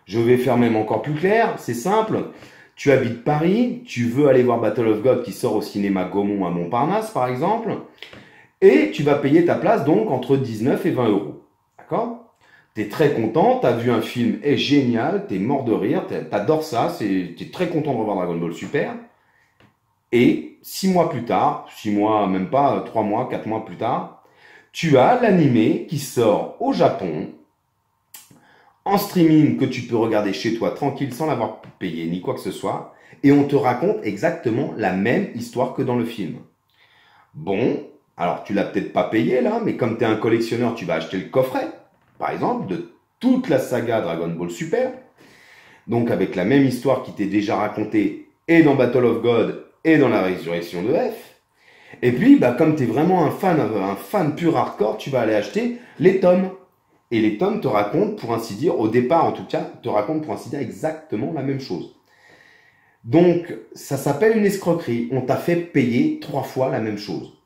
Je vais faire même encore plus clair, c'est simple. Tu habites Paris, tu veux aller voir Battle of God qui sort au cinéma Gaumont à Montparnasse par exemple, et tu vas payer ta place donc entre 19 et 20 euros. D'accord? T'es très content, t'as vu un film est génial, t'es mort de rire, t'adores ça, t'es très content de revoir Dragon Ball Super. Et 6 mois plus tard, 6 mois, même pas, 3 mois, 4 mois plus tard, tu as l'animé qui sort au Japon, en streaming que tu peux regarder chez toi tranquille sans l'avoir payé ni quoi que ce soit, et on te raconte exactement la même histoire que dans le film. Bon, alors tu l'as peut-être pas payé là, mais comme tu es un collectionneur, tu vas acheter le coffret, par exemple, de toute la saga Dragon Ball Super, donc avec la même histoire qui t'est déjà racontée et dans Battle of God et dans la résurrection de F. Et puis, comme tu es vraiment un fan pur hardcore, tu vas aller acheter les tomes. Et les tomes te racontent, pour ainsi dire, au départ en tout cas, te racontent pour ainsi dire exactement la même chose. Donc, ça s'appelle une escroquerie. On t'a fait payer 3 fois la même chose.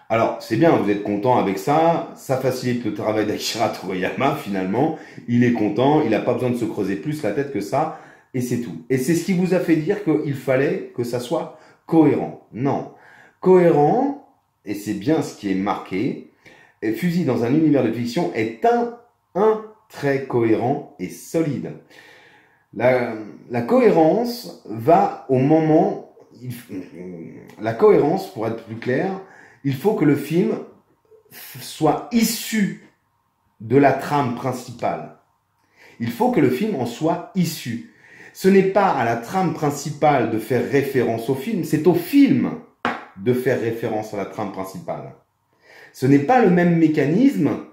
Alors, c'est bien, vous êtes content avec ça. Ça facilite le travail d'Akira Toriyama, finalement. Il est content, il n'a pas besoin de se creuser plus la tête que ça. Et c'est tout. Et c'est ce qui vous a fait dire qu'il fallait que ça soit cohérent. Non. Cohérent, et c'est bien ce qui est marqué, Fusil dans un univers de fiction est un très cohérent et solide. La cohérence va au moment... La cohérence, pour être plus clair, il faut que le film soit issu de la trame principale. Il faut que le film en soit issu. Ce n'est pas à la trame principale de faire référence au film, c'est au film de faire référence à la trame principale. Ce n'est pas le même mécanisme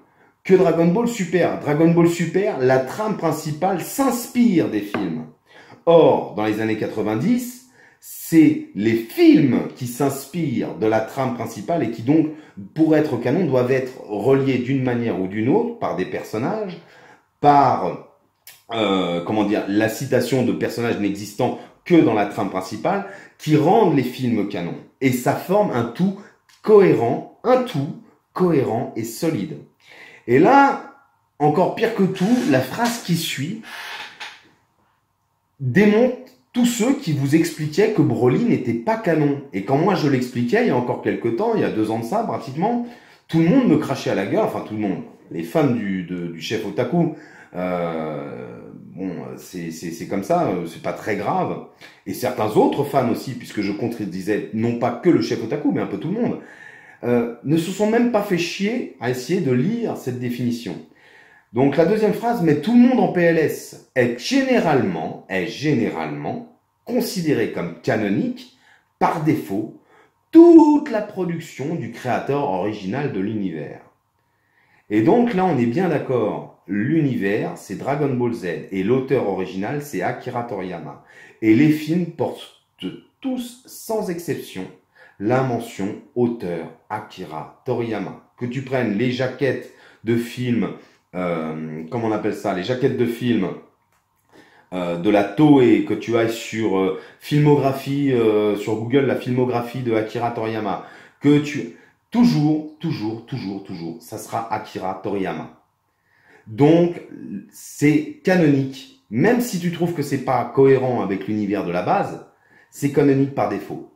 que Dragon Ball Super. Dragon Ball Super, la trame principale s'inspire des films. Or, dans les années 90, c'est les films qui s'inspirent de la trame principale et qui donc, pour être canon, doivent être reliés d'une manière ou d'une autre par des personnages, par la citation de personnages n'existant que dans la trame principale, qui rendent les films canons. Et ça forme un tout cohérent, et solide. Et là, encore pire que tout, la phrase qui suit démonte tous ceux qui vous expliquaient que Broly n'était pas canon. Et quand moi je l'expliquais, il y a encore quelques temps, il y a 2 ans de ça pratiquement, tout le monde me crachait à la gueule, enfin tout le monde, les fans du chef Otaku, bon, c'est comme ça, c'est pas très grave. Et certains autres fans aussi, puisque je contredisais non pas que le chef Otaku, mais un peu tout le monde, ne se sont même pas fait chier à essayer de lire cette définition. Donc la deuxième phrase, mais tout le monde en PLS est généralement considéré comme canonique par défaut toute la production du créateur original de l'univers. Et donc là, on est bien d'accord. L'univers, c'est Dragon Ball Z et l'auteur original, c'est Akira Toriyama. Et les films portent tous, sans exception, la mention auteur Akira Toriyama. Que tu prennes les jaquettes de films, comment on appelle ça, les jaquettes de films de la Toei, que tu ailles sur filmographie, sur Google, la filmographie de Akira Toriyama, que tu... Toujours, ça sera Akira Toriyama. Donc, c'est canonique. Même si tu trouves que c'est pas cohérent avec l'univers de la base, c'est canonique par défaut.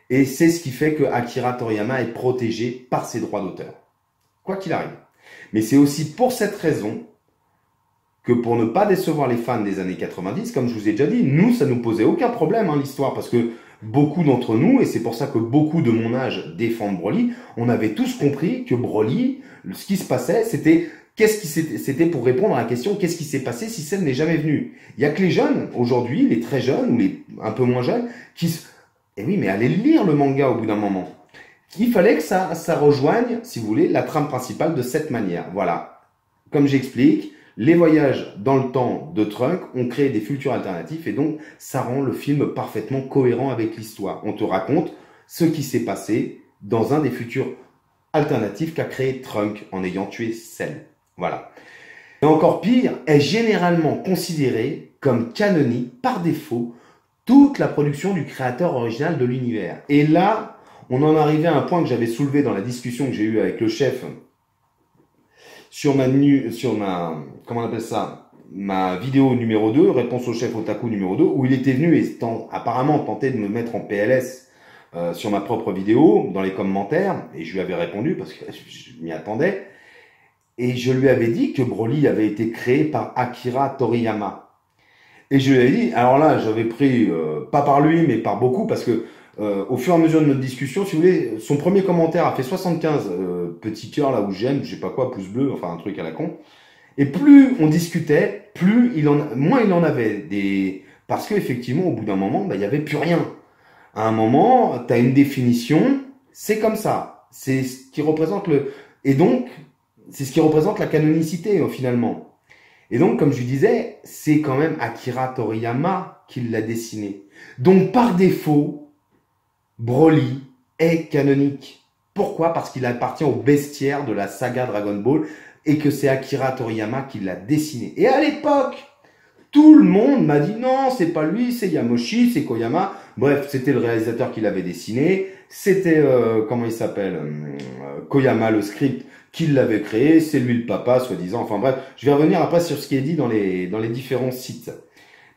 Et c'est ce qui fait que Akira Toriyama est protégé par ses droits d'auteur. Quoi qu'il arrive. Mais c'est aussi pour cette raison que pour ne pas décevoir les fans des années 90, comme je vous ai déjà dit, nous, ça nous posait aucun problème, hein, l'histoire, parce que beaucoup d'entre nous, et c'est pour ça que beaucoup de mon âge défendent Broly, on avait tous compris que Broly, ce qui se passait, c'était pour répondre à la question, qu'est-ce qui s'est passé si Cell n'est jamais venu? Il y a que les jeunes, aujourd'hui, les très jeunes, ou les un peu moins jeunes, eh oui, mais allez lire le manga au bout d'un moment. Il fallait que ça rejoigne, si vous voulez, la trame principale de cette manière. Voilà. Comme j'explique, les voyages dans le temps de Trunks ont créé des futurs alternatifs et donc ça rend le film parfaitement cohérent avec l'histoire. On te raconte ce qui s'est passé dans un des futurs alternatifs qu'a créé Trunks en ayant tué Cell. Voilà. Et encore pire, est généralement considéré comme canonique par défaut toute la production du créateur original de l'univers. Et là, on en arrivait à un point que j'avais soulevé dans la discussion que j'ai eue avec le chef sur ma comment on appelle ça, ma vidéo numéro 2, réponse au chef Otaku numéro 2, où il était venu et apparemment tenté de me mettre en PLS sur ma propre vidéo, dans les commentaires, et je lui avais répondu parce que je m'y attendais, et je lui avais dit que Broly avait été créé par Akira Toriyama. Et je lui avais dit, alors là, j'avais pris, pas par lui, mais par beaucoup, parce que au fur et à mesure de notre discussion, si vous voulez, son premier commentaire a fait 75 petits cœurs là où j'aime, je sais pas quoi, pouce bleu, enfin un truc à la con. Et plus on discutait, moins il en avait des, parce que effectivement au bout d'un moment, bah, il y avait plus rien. À un moment, tu as une définition, c'est comme ça, c'est ce qui représente et donc c'est ce qui représente la canonicité finalement. Et donc comme je lui disais, c'est quand même Akira Toriyama qui l'a dessiné. Donc par défaut, Broly est canonique. Pourquoi? Parce qu'il appartient au bestiaire de la saga Dragon Ball et que c'est Akira Toriyama qui l'a dessiné. Et à l'époque, tout le monde m'a dit non, c'est pas lui, c'est Yamoshi, c'est Koyama. Bref, c'était le réalisateur qui l'avait dessiné. C'était, comment il s'appelle, Koyama, le script, qui l'avait créé. C'est lui le papa, soi-disant. Enfin bref, je vais revenir après sur ce qui est dit dans les différents sites.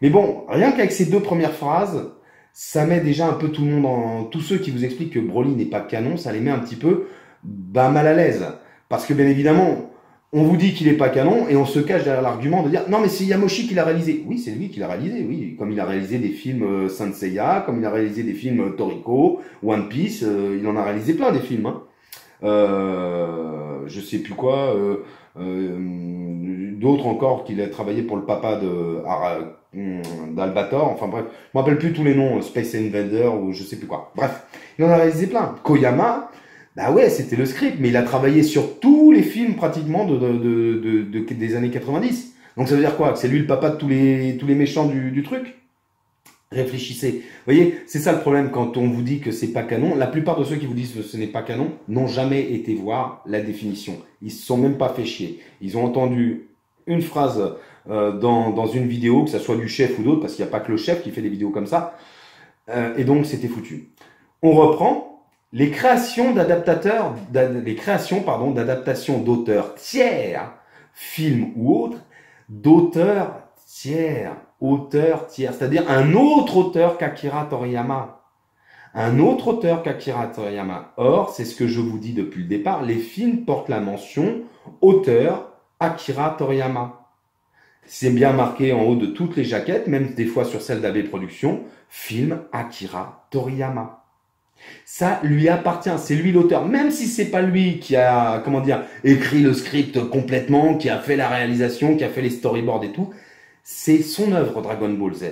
Mais bon, rien qu'avec ces 2 premières phrases, ça met déjà un peu tout le monde tous ceux qui vous expliquent que Broly n'est pas canon, ça les met un petit peu mal à l'aise. Parce que bien évidemment, on vous dit qu'il n'est pas canon et on se cache derrière l'argument de dire non mais c'est Yamoshi qui l'a réalisé. Oui, c'est lui qui l'a réalisé, oui. Comme il a réalisé des films Saint Seiya, comme il a réalisé des films Toriko, One Piece, il en a réalisé plein des films. Hein. Je sais plus quoi, d'autres encore qu'il a travaillé pour le papa d'Albator, enfin bref, je me rappelle plus tous les noms, Space Invader ou je sais plus quoi. Bref, il en a réalisé plein. Koyama, bah ouais, c'était le script, mais il a travaillé sur tous les films pratiquement des années 90. Donc ça veut dire quoi? Que c'est lui le papa de tous les méchants du truc? Réfléchissez. Vous voyez, c'est ça le problème quand on vous dit que c'est pas canon. La plupart de ceux qui vous disent que ce n'est pas canon n'ont jamais été voir la définition. Ils se sont même pas fait chier. Ils ont entendu une phrase dans une vidéo, que ça soit du chef ou d'autres, parce qu'il n'y a pas que le chef qui fait des vidéos comme ça. Et donc c'était foutu. On reprend les créations d'adaptateurs, d'adaptations d'auteurs tiers, films ou autres, d'auteurs tiers auteur tiers, c'est-à-dire un autre auteur qu'Akira Toriyama. Un autre auteur qu'Akira Toriyama. Or, c'est ce que je vous dis depuis le départ, les films portent la mention auteur Akira Toriyama. C'est bien marqué en haut de toutes les jaquettes, même des fois sur celle d'AB Productions, film Akira Toriyama. Ça lui appartient, c'est lui l'auteur, même si c'est pas lui qui a, comment dire, écrit le script complètement, qui a fait la réalisation, qui a fait les storyboards et tout, c'est son œuvre Dragon Ball Z.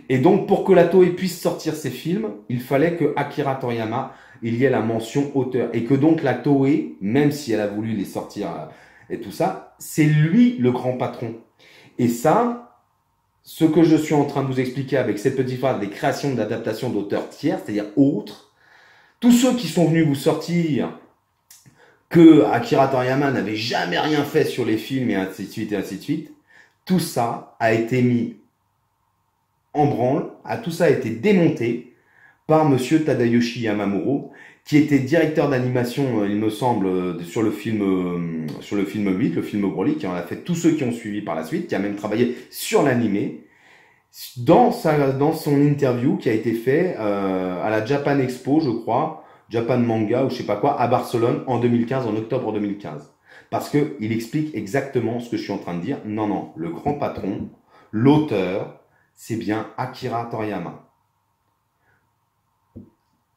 Et donc, pour que la Toei puisse sortir ses films, il fallait que Akira Toriyama, il y ait la mention auteur. Et que donc la Toei, même si elle a voulu les sortir et tout ça, c'est lui le grand patron. Et ça, ce que je suis en train de vous expliquer avec cette petite phrase des créations d'adaptation d'auteurs tiers, c'est-à-dire autres, tous ceux qui sont venus vous sortir que Akira Toriyama n'avait jamais rien fait sur les films et ainsi de suite et ainsi de suite, tout ça a été mis en branle, tout ça a été démonté par monsieur Tadayoshi Yamamuro, qui était directeur d'animation, il me semble, sur le film 8, le film Broly, qui en a fait tous ceux qui ont suivi par la suite, qui a même travaillé sur l'animé, dans son interview qui a été fait à la Japan Expo, je crois, Japan Manga ou je sais pas quoi, à Barcelone en 2015, en octobre 2015. Parce que il explique exactement ce que je suis en train de dire. Non, non, le grand patron, l'auteur, c'est bien Akira Toriyama.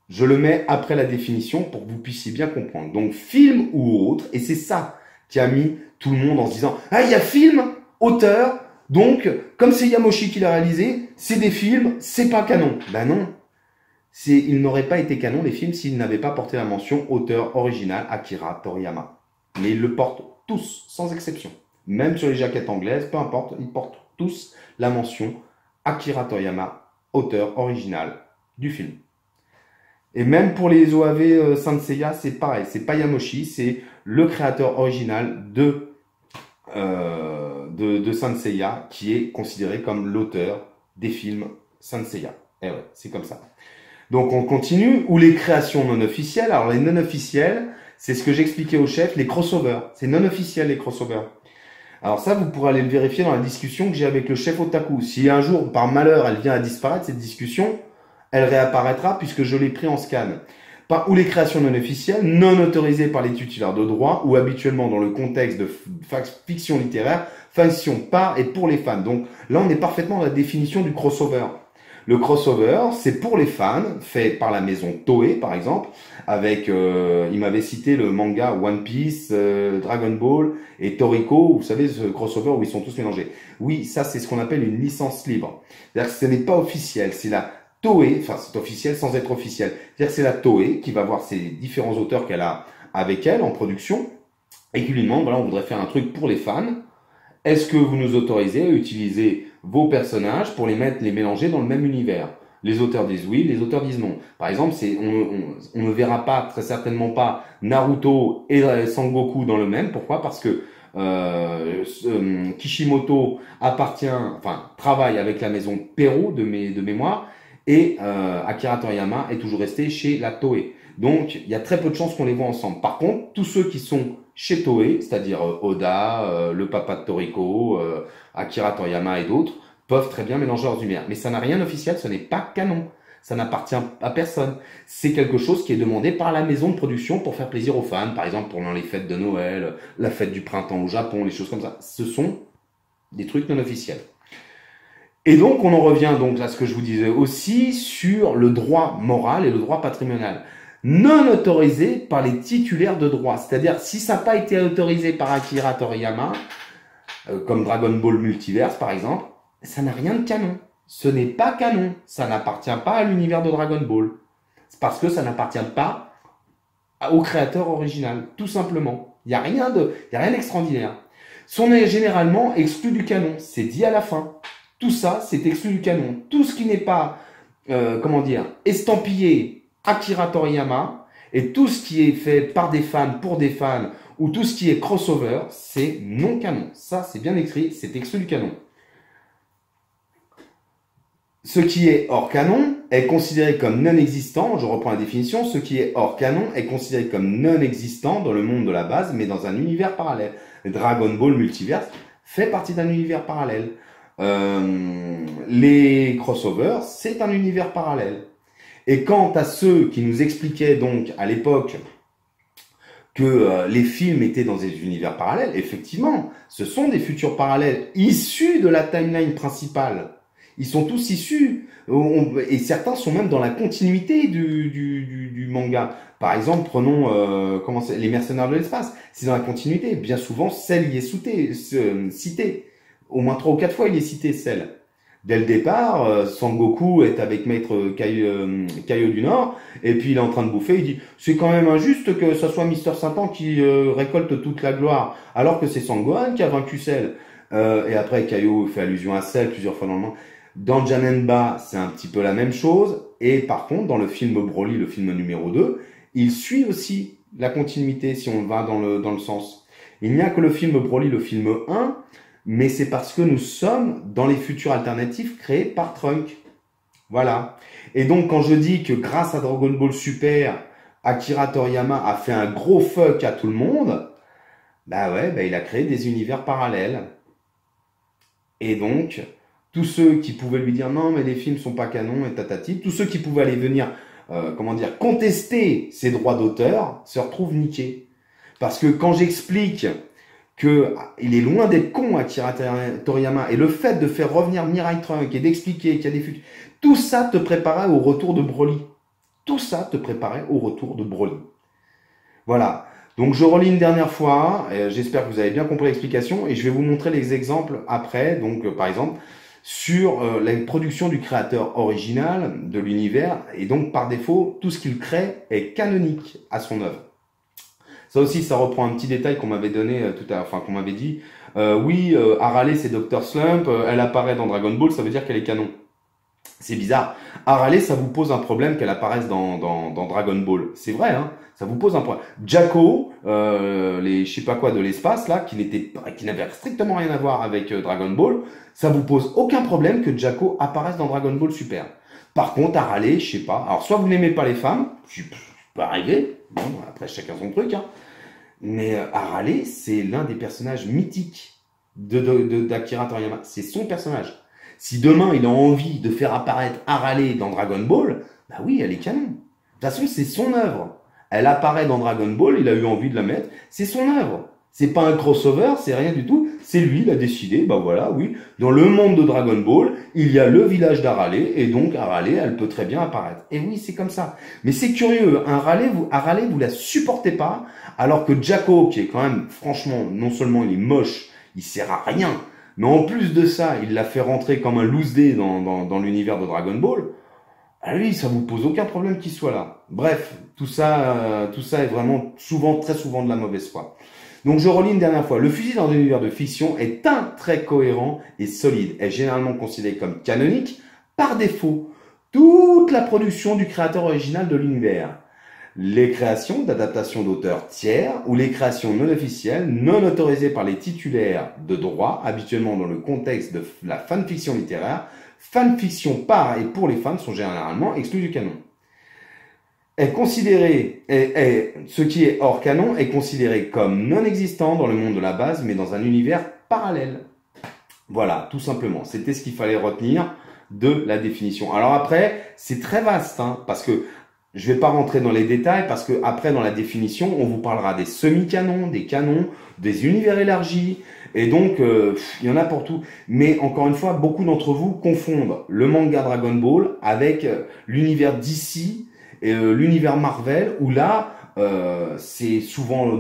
Je le mets après la définition pour que vous puissiez bien comprendre. Donc, film ou autre, et c'est ça qui a mis tout le monde en se disant « Ah, il y a film, auteur, donc, comme c'est Yamoshi qui l'a réalisé, c'est des films, c'est pas canon. » Ben non, il n'aurait pas été canon, les films, s'ils n'avaient pas porté la mention auteur original Akira Toriyama. Mais ils le portent tous, sans exception. Même sur les jaquettes anglaises, peu importe, ils portent tous la mention Akira Toriyama, auteur original du film. Et même pour les OAV Saint Seiya, c'est pareil. C'est pas Yamoshi, c'est le créateur original de Saint Seiya qui est considéré comme l'auteur des films Saint Seiya. Et ouais, c'est comme ça. Donc on continue. Ou les créations non officielles. Alors les non officielles, c'est ce que j'expliquais au chef, les crossovers. C'est non officiel les crossovers. Alors ça, vous pourrez aller le vérifier dans la discussion que j'ai avec le chef Otaku. Si un jour, par malheur, elle vient à disparaître, cette discussion, elle réapparaîtra puisque je l'ai pris en scan. Ou les créations non officielles, non autorisées par les titulaires de droit ou habituellement dans le contexte de fiction littéraire, fiction par et pour les fans. Donc là, on est parfaitement dans la définition du crossover. Le crossover, c'est pour les fans, fait par la maison Toei, par exemple, avec, il m'avait cité le manga One Piece, Dragon Ball et Toriko, vous savez, ce crossover où ils sont tous mélangés. Oui, ça, c'est ce qu'on appelle une licence libre. C'est-à-dire que ce n'est pas officiel, c'est la Toei, enfin, c'est officiel sans être officiel. C'est-à-dire que c'est la Toei qui va voir ces différents auteurs qu'elle a avec elle en production et qui lui demande, voilà, on voudrait faire un truc pour les fans. Est-ce que vous nous autorisez à utiliser vos personnages pour les mélanger dans le même univers? Les auteurs disent oui, les auteurs disent non. Par exemple, on ne verra pas, très certainement pas, Naruto et Sangoku dans le même. Pourquoi? Parce que Kishimoto travaille avec la maison Perro de mémoire, et Akira Toriyama est toujours resté chez la Toei. Donc, il y a très peu de chances qu'on les voit ensemble. Par contre, tous ceux qui sont chez Toei, c'est-à-dire Oda, le papa de Toriko, Akira Toriyama et d'autres, peuvent très bien mélanger leurs univers. Mais ça n'a rien d'officiel, ce n'est pas canon. Ça n'appartient à personne. C'est quelque chose qui est demandé par la maison de production pour faire plaisir aux fans. Par exemple, pendant les fêtes de Noël, la fête du printemps au Japon, les choses comme ça. Ce sont des trucs non officiels. Et donc, on en revient donc à ce que je vous disais aussi sur le droit moral et le droit patrimonial. Non autorisé par les titulaires de droit. C'est-à-dire, si ça n'a pas été autorisé par Akira Toriyama, comme Dragon Ball Multiverse par exemple, ça n'a rien de canon. Ce n'est pas canon. Ça n'appartient pas à l'univers de Dragon Ball. C'est parce que ça n'appartient pas au créateur original, tout simplement. Il n'y a rien d'extraordinaire. On est généralement exclu du canon. C'est dit à la fin. Tout ça, c'est exclu du canon. Tout ce qui n'est pas, estampillé Akira Toriyama, et tout ce qui est fait par des fans, pour des fans, ou tout ce qui est crossover, c'est non canon. Ça, c'est bien écrit, c'est exclu du canon. Ce qui est hors canon est considéré comme non existant, je reprends la définition, ce qui est hors canon est considéré comme non existant dans le monde de la base, mais dans un univers parallèle. Dragon Ball Multiverse fait partie d'un univers parallèle. les crossovers, c'est un univers parallèle. Et quant à ceux qui nous expliquaient donc à l'époque que les films étaient dans des univers parallèles, effectivement, ce sont des futurs parallèles issus de la timeline principale. Ils sont tous issus, et certains sont même dans la continuité du manga. Par exemple, prenons les mercenaires de l'espace. C'est dans la continuité. Bien souvent, Cell y est cité. Au moins 3 ou 4 fois, il est cité, Cell. Dès le départ, Sangoku est avec Maître Kaio du Nord, et puis il est en train de bouffer, il dit « C'est quand même injuste que ce soit Mister Satan qui récolte toute la gloire, alors que c'est Sangohan qui a vaincu Cell. » Et après, Kaio fait allusion à Cell plusieurs fois dans le monde. Dans Janemba, c'est un petit peu la même chose, et par contre, dans le film Broly, le film numéro 2, il suit aussi la continuité, si on va dans le sens. Il n'y a que le film Broly, le film 1, mais c'est parce que nous sommes dans les futurs alternatifs créés par Trunk. Voilà. Et donc, quand je dis que grâce à Dragon Ball Super, Akira Toriyama a fait un gros fuck à tout le monde, bah ouais, bah il a créé des univers parallèles. Et donc, tous ceux qui pouvaient lui dire non, mais les films sont pas canons et tatati, tous ceux qui pouvaient aller venir, contester ses droits d'auteur, se retrouvent niqués. Parce que quand j'explique que il est loin d'être con, Akira Toriyama, et le fait de faire revenir Mirai Trunk et d'expliquer qu'il y a des futurs, tout ça te préparait au retour de Broly. Tout ça te préparait au retour de Broly. Voilà. Donc je relis une dernière fois, j'espère que vous avez bien compris l'explication, et je vais vous montrer les exemples après. Donc par exemple, sur la production du créateur original de l'univers, et donc par défaut, tout ce qu'il crée est canonique à son œuvre. Ça aussi, ça reprend un petit détail qu'on m'avait donné tout à l'heure, enfin qu'on m'avait dit. Oui, Arale, c'est Dr. Slump, elle apparaît dans Dragon Ball, ça veut dire qu'elle est canon. C'est bizarre. Arale, ça vous pose un problème qu'elle apparaisse dans Dragon Ball. C'est vrai, hein, ça vous pose un problème. Jacko, les je sais pas quoi de l'espace, là, qui n'avait strictement rien à voir avec Dragon Ball, ça vous pose aucun problème que Jacko apparaisse dans Dragon Ball Super. Par contre, Arale, je sais pas. Alors, soit vous n'aimez pas les femmes, je peux arriver. Bon, après, chacun son truc, hein. Mais Arale, c'est l'un des personnages mythiques d'Akira Toriyama. C'est son personnage. Si demain, il a envie de faire apparaître Arale dans Dragon Ball, bah oui, elle est canon. De toute façon, c'est son œuvre. Elle apparaît dans Dragon Ball, il a eu envie de la mettre. C'est son œuvre. C'est pas un crossover, c'est rien du tout. C'est lui, il a décidé, bah voilà, oui. Dans le monde de Dragon Ball, il y a le village d'Arale, et donc Arale, elle peut très bien apparaître. Et oui, c'est comme ça. Mais c'est curieux, Arale, vous la supportez pas, alors que Jacko, qui est quand même, franchement, non seulement il est moche, il sert à rien, mais en plus de ça, il l'a fait rentrer comme un loose day dans l'univers de Dragon Ball. Ah lui, ça vous pose aucun problème qu'il soit là. Bref, tout ça est vraiment très souvent de la mauvaise foi. Donc je relis une dernière fois. Le fusil dans l'univers de fiction est un trait cohérent et solide, est généralement considéré comme canonique par défaut. Toute la production du créateur original de l'univers. Les créations d'adaptation d'auteurs tiers ou les créations non officielles, non autorisées par les titulaires de droit, habituellement dans le contexte de la fanfiction littéraire, fanfiction par et pour les fans sont généralement exclus du canon. Ce qui est hors canon est considéré comme non existant dans le monde de la base, mais dans un univers parallèle. Voilà, tout simplement. C'était ce qu'il fallait retenir de la définition. Alors après, c'est très vaste, hein, parce que je vais pas rentrer dans les détails, parce que après, dans la définition, on vous parlera des semi-canons, des canons, des univers élargis, et donc, il y en a pour tout. Mais encore une fois, beaucoup d'entre vous confondent le manga Dragon Ball avec l'univers DC, et l'univers Marvel, où là, c'est souvent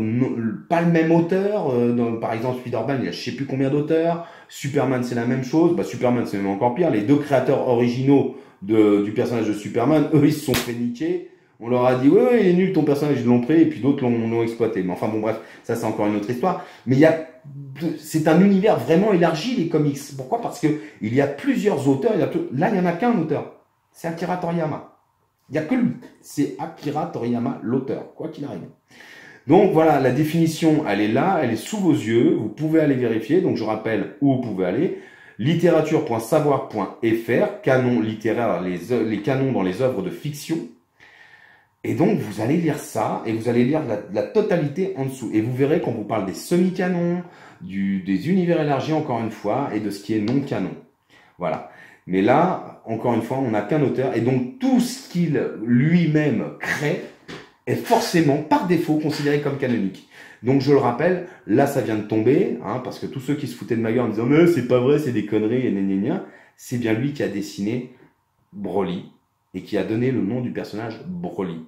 pas le même auteur. Par exemple, Spider-Man, il y a je sais plus combien d'auteurs. Superman, c'est la même chose. Bah, Superman, c'est même encore pire. Les deux créateurs originaux du personnage de Superman, eux, ils se sont fait niquer. On leur a dit, ouais, il est nul ton personnage, ils l'ont pris, et puis d'autres l'ont exploité. Mais enfin, bon, bref, ça, c'est encore une autre histoire. Mais c'est un univers vraiment élargi, les comics. Pourquoi? Parce que il y a plusieurs auteurs. Là, il y en a qu'un auteur. C'est Akira Toriyama. Il n'y a que lui. C'est Akira Toriyama, l'auteur, quoi qu'il arrive. Donc voilà, la définition, elle est là, elle est sous vos yeux. Vous pouvez aller vérifier. Donc je rappelle où vous pouvez aller. Littérature.savoir.fr, canon littéraire, les canons dans les œuvres de fiction. Et donc vous allez lire ça et vous allez lire la totalité en dessous. Et vous verrez qu'on vous parle des semi-canons, des univers élargis encore une fois et de ce qui est non canon. Voilà. Mais là, encore une fois, on n'a qu'un auteur. Et donc, tout ce qu'il lui-même crée est forcément, par défaut, considéré comme canonique. Donc, je le rappelle, là, ça vient de tomber, hein, parce que tous ceux qui se foutaient de ma gueule en disant « Mais c'est pas vrai, c'est des conneries, et gna, c'est bien lui qui a dessiné Broly et qui a donné le nom du personnage Broly.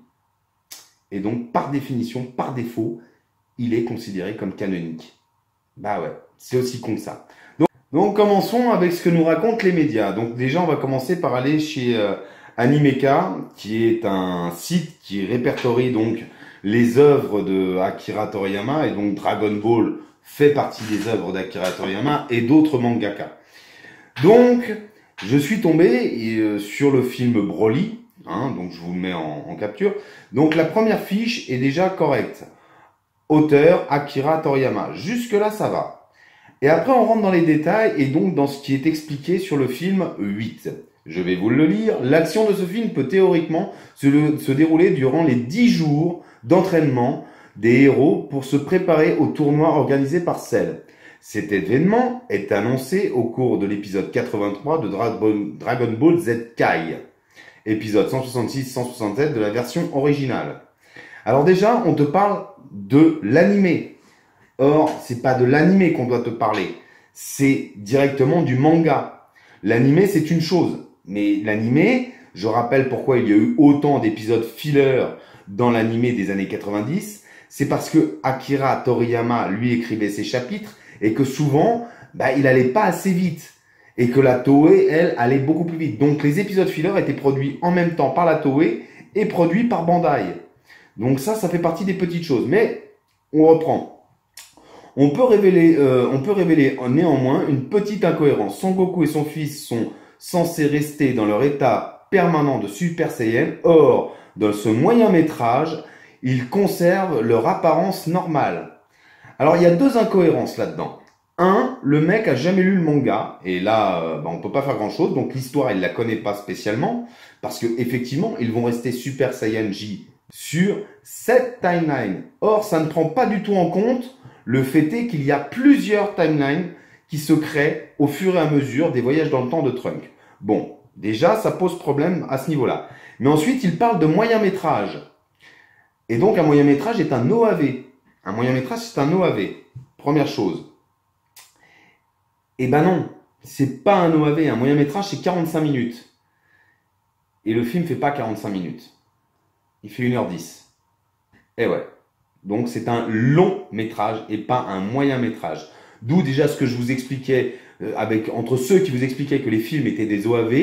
Et donc, par définition, par défaut, il est considéré comme canonique. Bah ouais, c'est aussi con que ça. Donc commençons avec ce que nous racontent les médias. Donc déjà, on va commencer par aller chez Animeka, qui est un site qui répertorie donc les œuvres de Akira Toriyama, et donc Dragon Ball fait partie des œuvres d'Akira Toriyama et d'autres mangaka. Donc, je suis tombé sur le film Broly, hein, donc je vous le mets en capture. Donc la première fiche est déjà correcte. Auteur Akira Toriyama. Jusque-là, ça va. Et après, on rentre dans les détails et donc dans ce qui est expliqué sur le film 8. Je vais vous le lire. L'action de ce film peut théoriquement se dérouler durant les 10 jours d'entraînement des héros pour se préparer au tournoi organisé par Cell. Cet événement est annoncé au cours de l'épisode 83 de Dragon Ball Z Kai, épisode 166-167 de la version originale. Alors déjà, on te parle de l'animé. Or, c'est pas de l'animé qu'on doit te parler, c'est directement du manga. L'animé, c'est une chose, mais l'animé, je rappelle pourquoi il y a eu autant d'épisodes filler dans l'animé des années 90, c'est parce que Akira Toriyama, lui, écrivait ses chapitres et que souvent, il allait pas assez vite et que la Toei, elle, allait beaucoup plus vite. Donc, les épisodes filler étaient produits en même temps par la Toei et produits par Bandai. Donc ça fait partie des petites choses. Mais, on reprend. On peut révéler néanmoins une petite incohérence. Son Goku et son fils sont censés rester dans leur état permanent de Super Saiyan. Or, dans ce moyen métrage, ils conservent leur apparence normale. Alors, il y a deux incohérences là-dedans. Un, le mec a jamais lu le manga, et là, on peut pas faire grand-chose, donc l'histoire, il la connaît pas spécialement, parce que effectivement, ils vont rester Super Saiyan J sur cette timeline. Or, ça ne prend pas du tout en compte le fait est qu'il y a plusieurs timelines qui se créent au fur et à mesure des voyages dans le temps de Trunks. Bon, déjà, ça pose problème à ce niveau-là. Mais ensuite, il parle de moyen-métrage. Et donc, un moyen-métrage est un OAV. Un moyen-métrage, c'est un OAV. Première chose. Eh ben non, c'est pas un OAV. Un moyen-métrage, c'est 45 minutes. Et le film fait pas 45 minutes. Il fait 1h10. Eh ouais. Donc, c'est un long métrage et pas un moyen métrage. D'où déjà ce que je vous expliquais entre ceux qui vous expliquaient que les films étaient des OAV.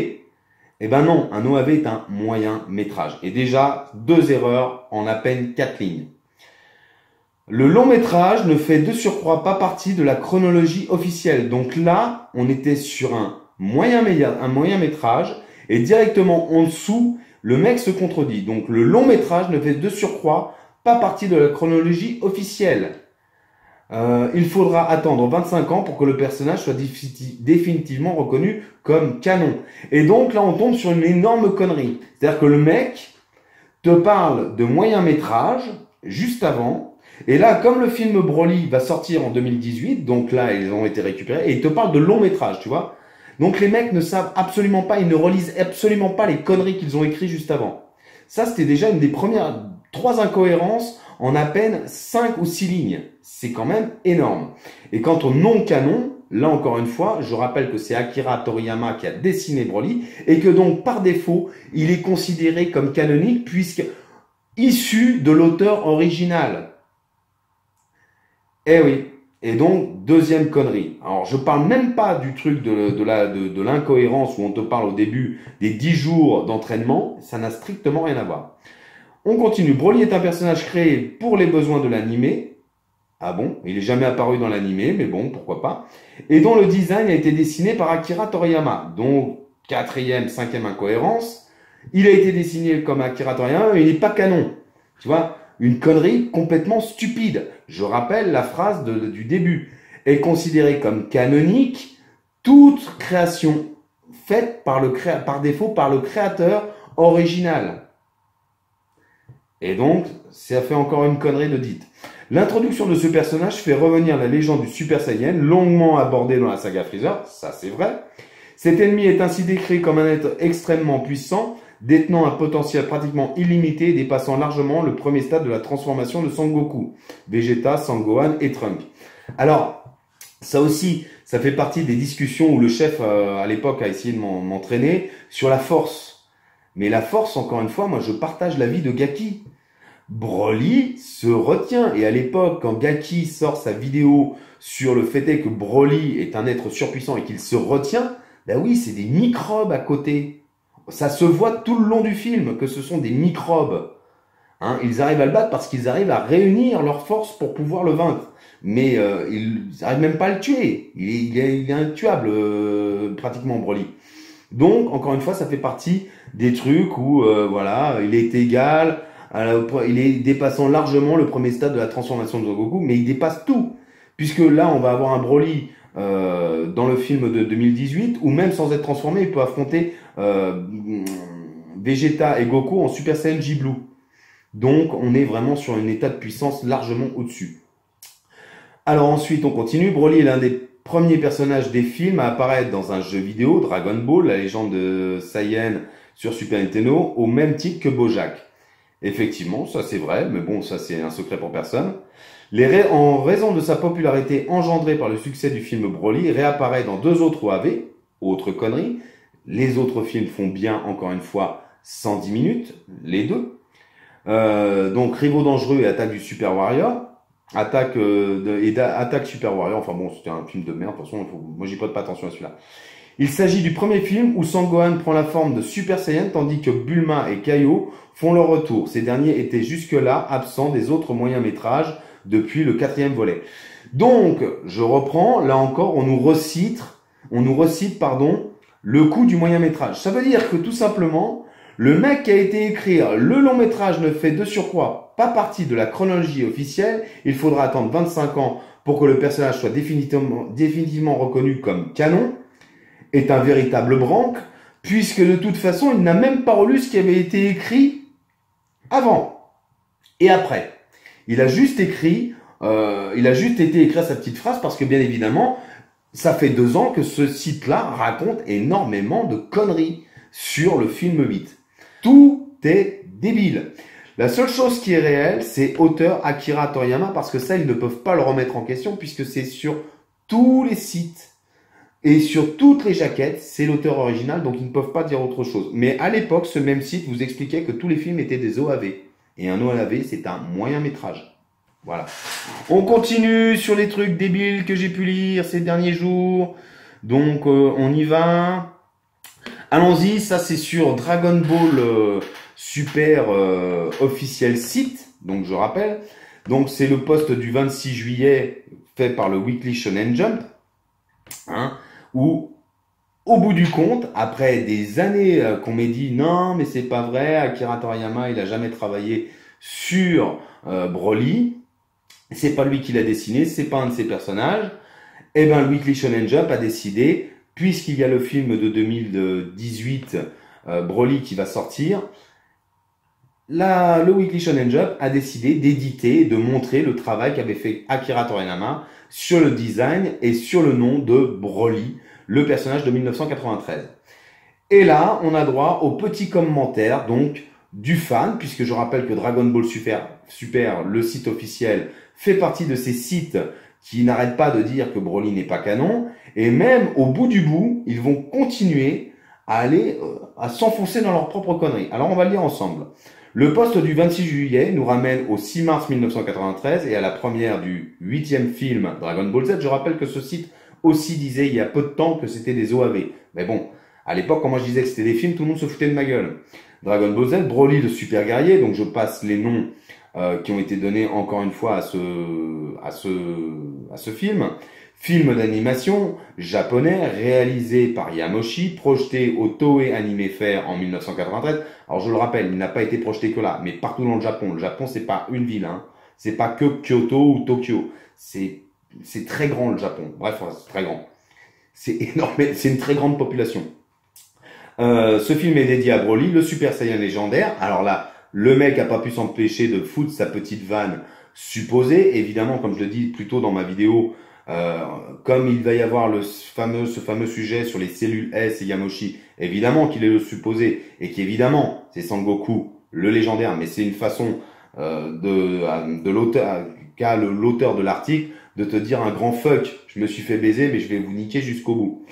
Eh ben non, un OAV est un moyen métrage. Et déjà, 2 erreurs en à peine 4 lignes. Le long métrage ne fait de surcroît pas partie de la chronologie officielle. Donc là, on était sur un moyen métrage et directement en dessous, le mec se contredit. Donc le long métrage ne fait de surcroît pas partie de la chronologie officielle. Il faudra attendre 25 ans pour que le personnage soit définitivement reconnu comme canon. Et donc là, on tombe sur une énorme connerie. C'est-à-dire que le mec te parle de moyen métrage juste avant. Et là, comme le film Broly va sortir en 2018, donc là, ils ont été récupérés, et il te parle de long métrage, tu vois. Donc les mecs ne savent absolument pas, ils ne relisent absolument pas les conneries qu'ils ont écrites juste avant. Ça, c'était déjà une des premières 3 incohérences en à peine 5 ou 6 lignes. C'est quand même énorme. Et quant au non-canon, là encore une fois, je rappelle que c'est Akira Toriyama qui a dessiné Broly et que donc par défaut, il est considéré comme canonique puisque issu de l'auteur original. Eh oui. Et donc, deuxième connerie. Alors, je parle même pas du truc de l'incohérence où on te parle au début des 10 jours d'entraînement. Ça n'a strictement rien à voir. On continue. Broly est un personnage créé pour les besoins de l'animé. Ah bon? Il n'est jamais apparu dans l'animé, mais bon, pourquoi pas. Et dont le design a été dessiné par Akira Toriyama. Donc, 4e, 5e incohérence. Il a été dessiné comme Akira Toriyama, mais il n'est pas canon. Tu vois? Une connerie complètement stupide. Je rappelle la phrase du début. Est considérée comme canonique toute création faite par défaut par le créateur original. Et donc, ça fait encore une connerie de dite. L'introduction de ce personnage fait revenir la légende du Super Saiyan, longuement abordée dans la saga Freezer, ça c'est vrai. Cet ennemi est ainsi décrit comme un être extrêmement puissant, détenant un potentiel pratiquement illimité et dépassant largement le premier stade de la transformation de Son Goku, Vegeta, Sangohan et Trunks. Alors, ça aussi, ça fait partie des discussions où le chef, à l'époque, a essayé de m'entraîner sur la force. Mais la force, encore une fois, moi, je partage l'avis de Gaki. Broly se retient. Et à l'époque, quand Gaki sort sa vidéo sur le fait est que Broly est un être surpuissant et qu'il se retient, ben oui, c'est des microbes à côté. Ça se voit tout le long du film que ce sont des microbes. Hein, ils arrivent à le battre parce qu'ils arrivent à réunir leurs forces pour pouvoir le vaincre. Mais ils n'arrivent même pas à le tuer. Il est intuable, pratiquement, Broly. Donc, encore une fois, ça fait partie des trucs où, voilà, il est égal, il est dépassant largement le premier stade de la transformation de Son Goku, mais il dépasse tout. Puisque là, on va avoir un Broly dans le film de 2018, où même sans être transformé, il peut affronter Vegeta et Goku en Super Saiyan J Blue. Donc, on est vraiment sur un état de puissance largement au-dessus. Alors ensuite, on continue. Broly est l'un des premiers personnages des films à apparaître dans un jeu vidéo, Dragon Ball, la légende de Saiyan sur Super Nintendo, au même titre que Bojack. Effectivement, ça c'est vrai, mais bon, ça c'est un secret pour personne. En raison de sa popularité engendrée par le succès du film Broly, réapparaît dans 2 autres OAV, autre connerie. Les autres films font bien, encore une fois, 110 minutes, les deux. Donc Rivaux dangereux et Attaque du Super Warrior. Attaque Super Warrior, enfin bon, c'était un film de merde, de toute façon, moi j'y prête pas attention à celui-là. Il s'agit du premier film où Sangohan prend la forme de Super Saiyan, tandis que Bulma et Kaio font leur retour. Ces derniers étaient jusque-là absents des autres moyens métrages depuis le 4e volet. Donc, je reprends, là encore, on nous recite, le coup du moyen métrage. Ça veut dire que tout simplement, le mec qui a été écrire le long métrage ne fait de surcroît pas partie de la chronologie officielle. Il faudra attendre 25 ans pour que le personnage soit définitivement reconnu comme canon. Est un véritable branque, puisque de toute façon, il n'a même pas relu ce qui avait été écrit avant et après. Il a juste été écrire sa petite phrase parce que bien évidemment, ça fait 2 ans que ce site-là raconte énormément de conneries sur le film 8. Tout est débile. La seule chose qui est réelle, c'est auteur Akira Toriyama, parce que ça, ils ne peuvent pas le remettre en question, puisque c'est sur tous les sites et sur toutes les jaquettes, c'est l'auteur original, donc ils ne peuvent pas dire autre chose. Mais à l'époque, ce même site vous expliquait que tous les films étaient des OAV. Et un OAV, c'est un moyen métrage. Voilà. On continue sur les trucs débiles que j'ai pu lire ces derniers jours. Donc, on y va. Allons-y, ça c'est sur Dragon Ball Super officiel site, donc je rappelle. Donc c'est le post du 26 juillet fait par le Weekly Shonen Jump, hein, où au bout du compte, après des années qu'on m'ait dit non mais c'est pas vrai, Akira Toriyama il a jamais travaillé sur Broly, c'est pas lui qui l'a dessiné, c'est pas un de ses personnages, et ben le Weekly Shonen Jump a décidé, puisqu'il y a le film de 2018, Broly, qui va sortir, le Weekly Shonen Jump a décidé d'éditer et de montrer le travail qu'avait fait Akira Toriyama sur le design et sur le nom de Broly, le personnage de 1993. Et là, on a droit au petit commentaire, donc, du fan, puisque je rappelle que Dragon Ball Super, le site officiel, fait partie de ces sites qui n'arrêtent pas de dire que Broly n'est pas canon, et même au bout du bout, ils vont continuer à aller à s'enfoncer dans leurs propres conneries. Alors on va le lire ensemble. Le post du 26 juillet nous ramène au 6 mars 1993 et à la première du 8e film Dragon Ball Z. Je rappelle que ce site aussi disait il y a peu de temps que c'était des OAV. Mais bon, à l'époque, quand moi je disais que c'était des films, tout le monde se foutait de ma gueule. Dragon Ball Z, Broly le super guerrier, donc je passe les noms qui ont été donnés encore une fois à ce film. Film d'animation japonais réalisé par Yamoshi, projeté au Toei Anime Fair en 1993. Alors je le rappelle, il n'a pas été projeté que là, mais partout dans le Japon. Le Japon, c'est pas une ville, hein. C'est pas que Kyoto ou Tokyo. C'est très grand le Japon. Bref, c'est très grand. C'est énorme, c'est une très grande population. Ce film est dédié à Broly, le Super Saiyan légendaire. Alors là, le mec a pas pu s'empêcher de foutre sa petite vanne supposée. Évidemment, comme je le dis plus tôt dans ma vidéo, Comme il va y avoir ce fameux sujet sur les cellules S et Yamoshi, évidemment qu'il est le supposé, et qu'évidemment, c'est Sangoku, le légendaire, mais c'est une façon de l'auteur, qu'a l'auteur de l'article, de te dire un grand fuck, je me suis fait baiser, mais je vais vous niquer jusqu'au bout.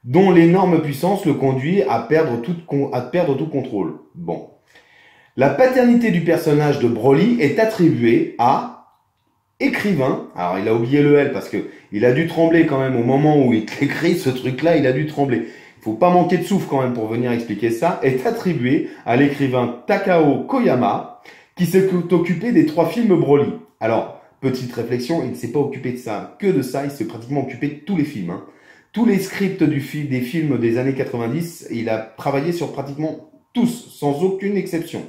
Dont l'énorme puissance le conduit à perdre tout contrôle. Bon. La paternité du personnage de Broly est attribuée à écrivain. Alors, il a oublié le L parce que il a dû trembler quand même au moment où il écrit ce truc-là, il a dû trembler. Il faut pas manquer de souffle quand même pour venir expliquer ça. Est attribué à l'écrivain Takao Koyama, qui s'est occupé des 3 films Broly. Alors, petite réflexion, il ne s'est pas occupé de ça, que de ça, il s'est pratiquement occupé de tous les films. Hein. Tous les scripts des films des années 90, il a travaillé sur pratiquement tous, sans aucune exception.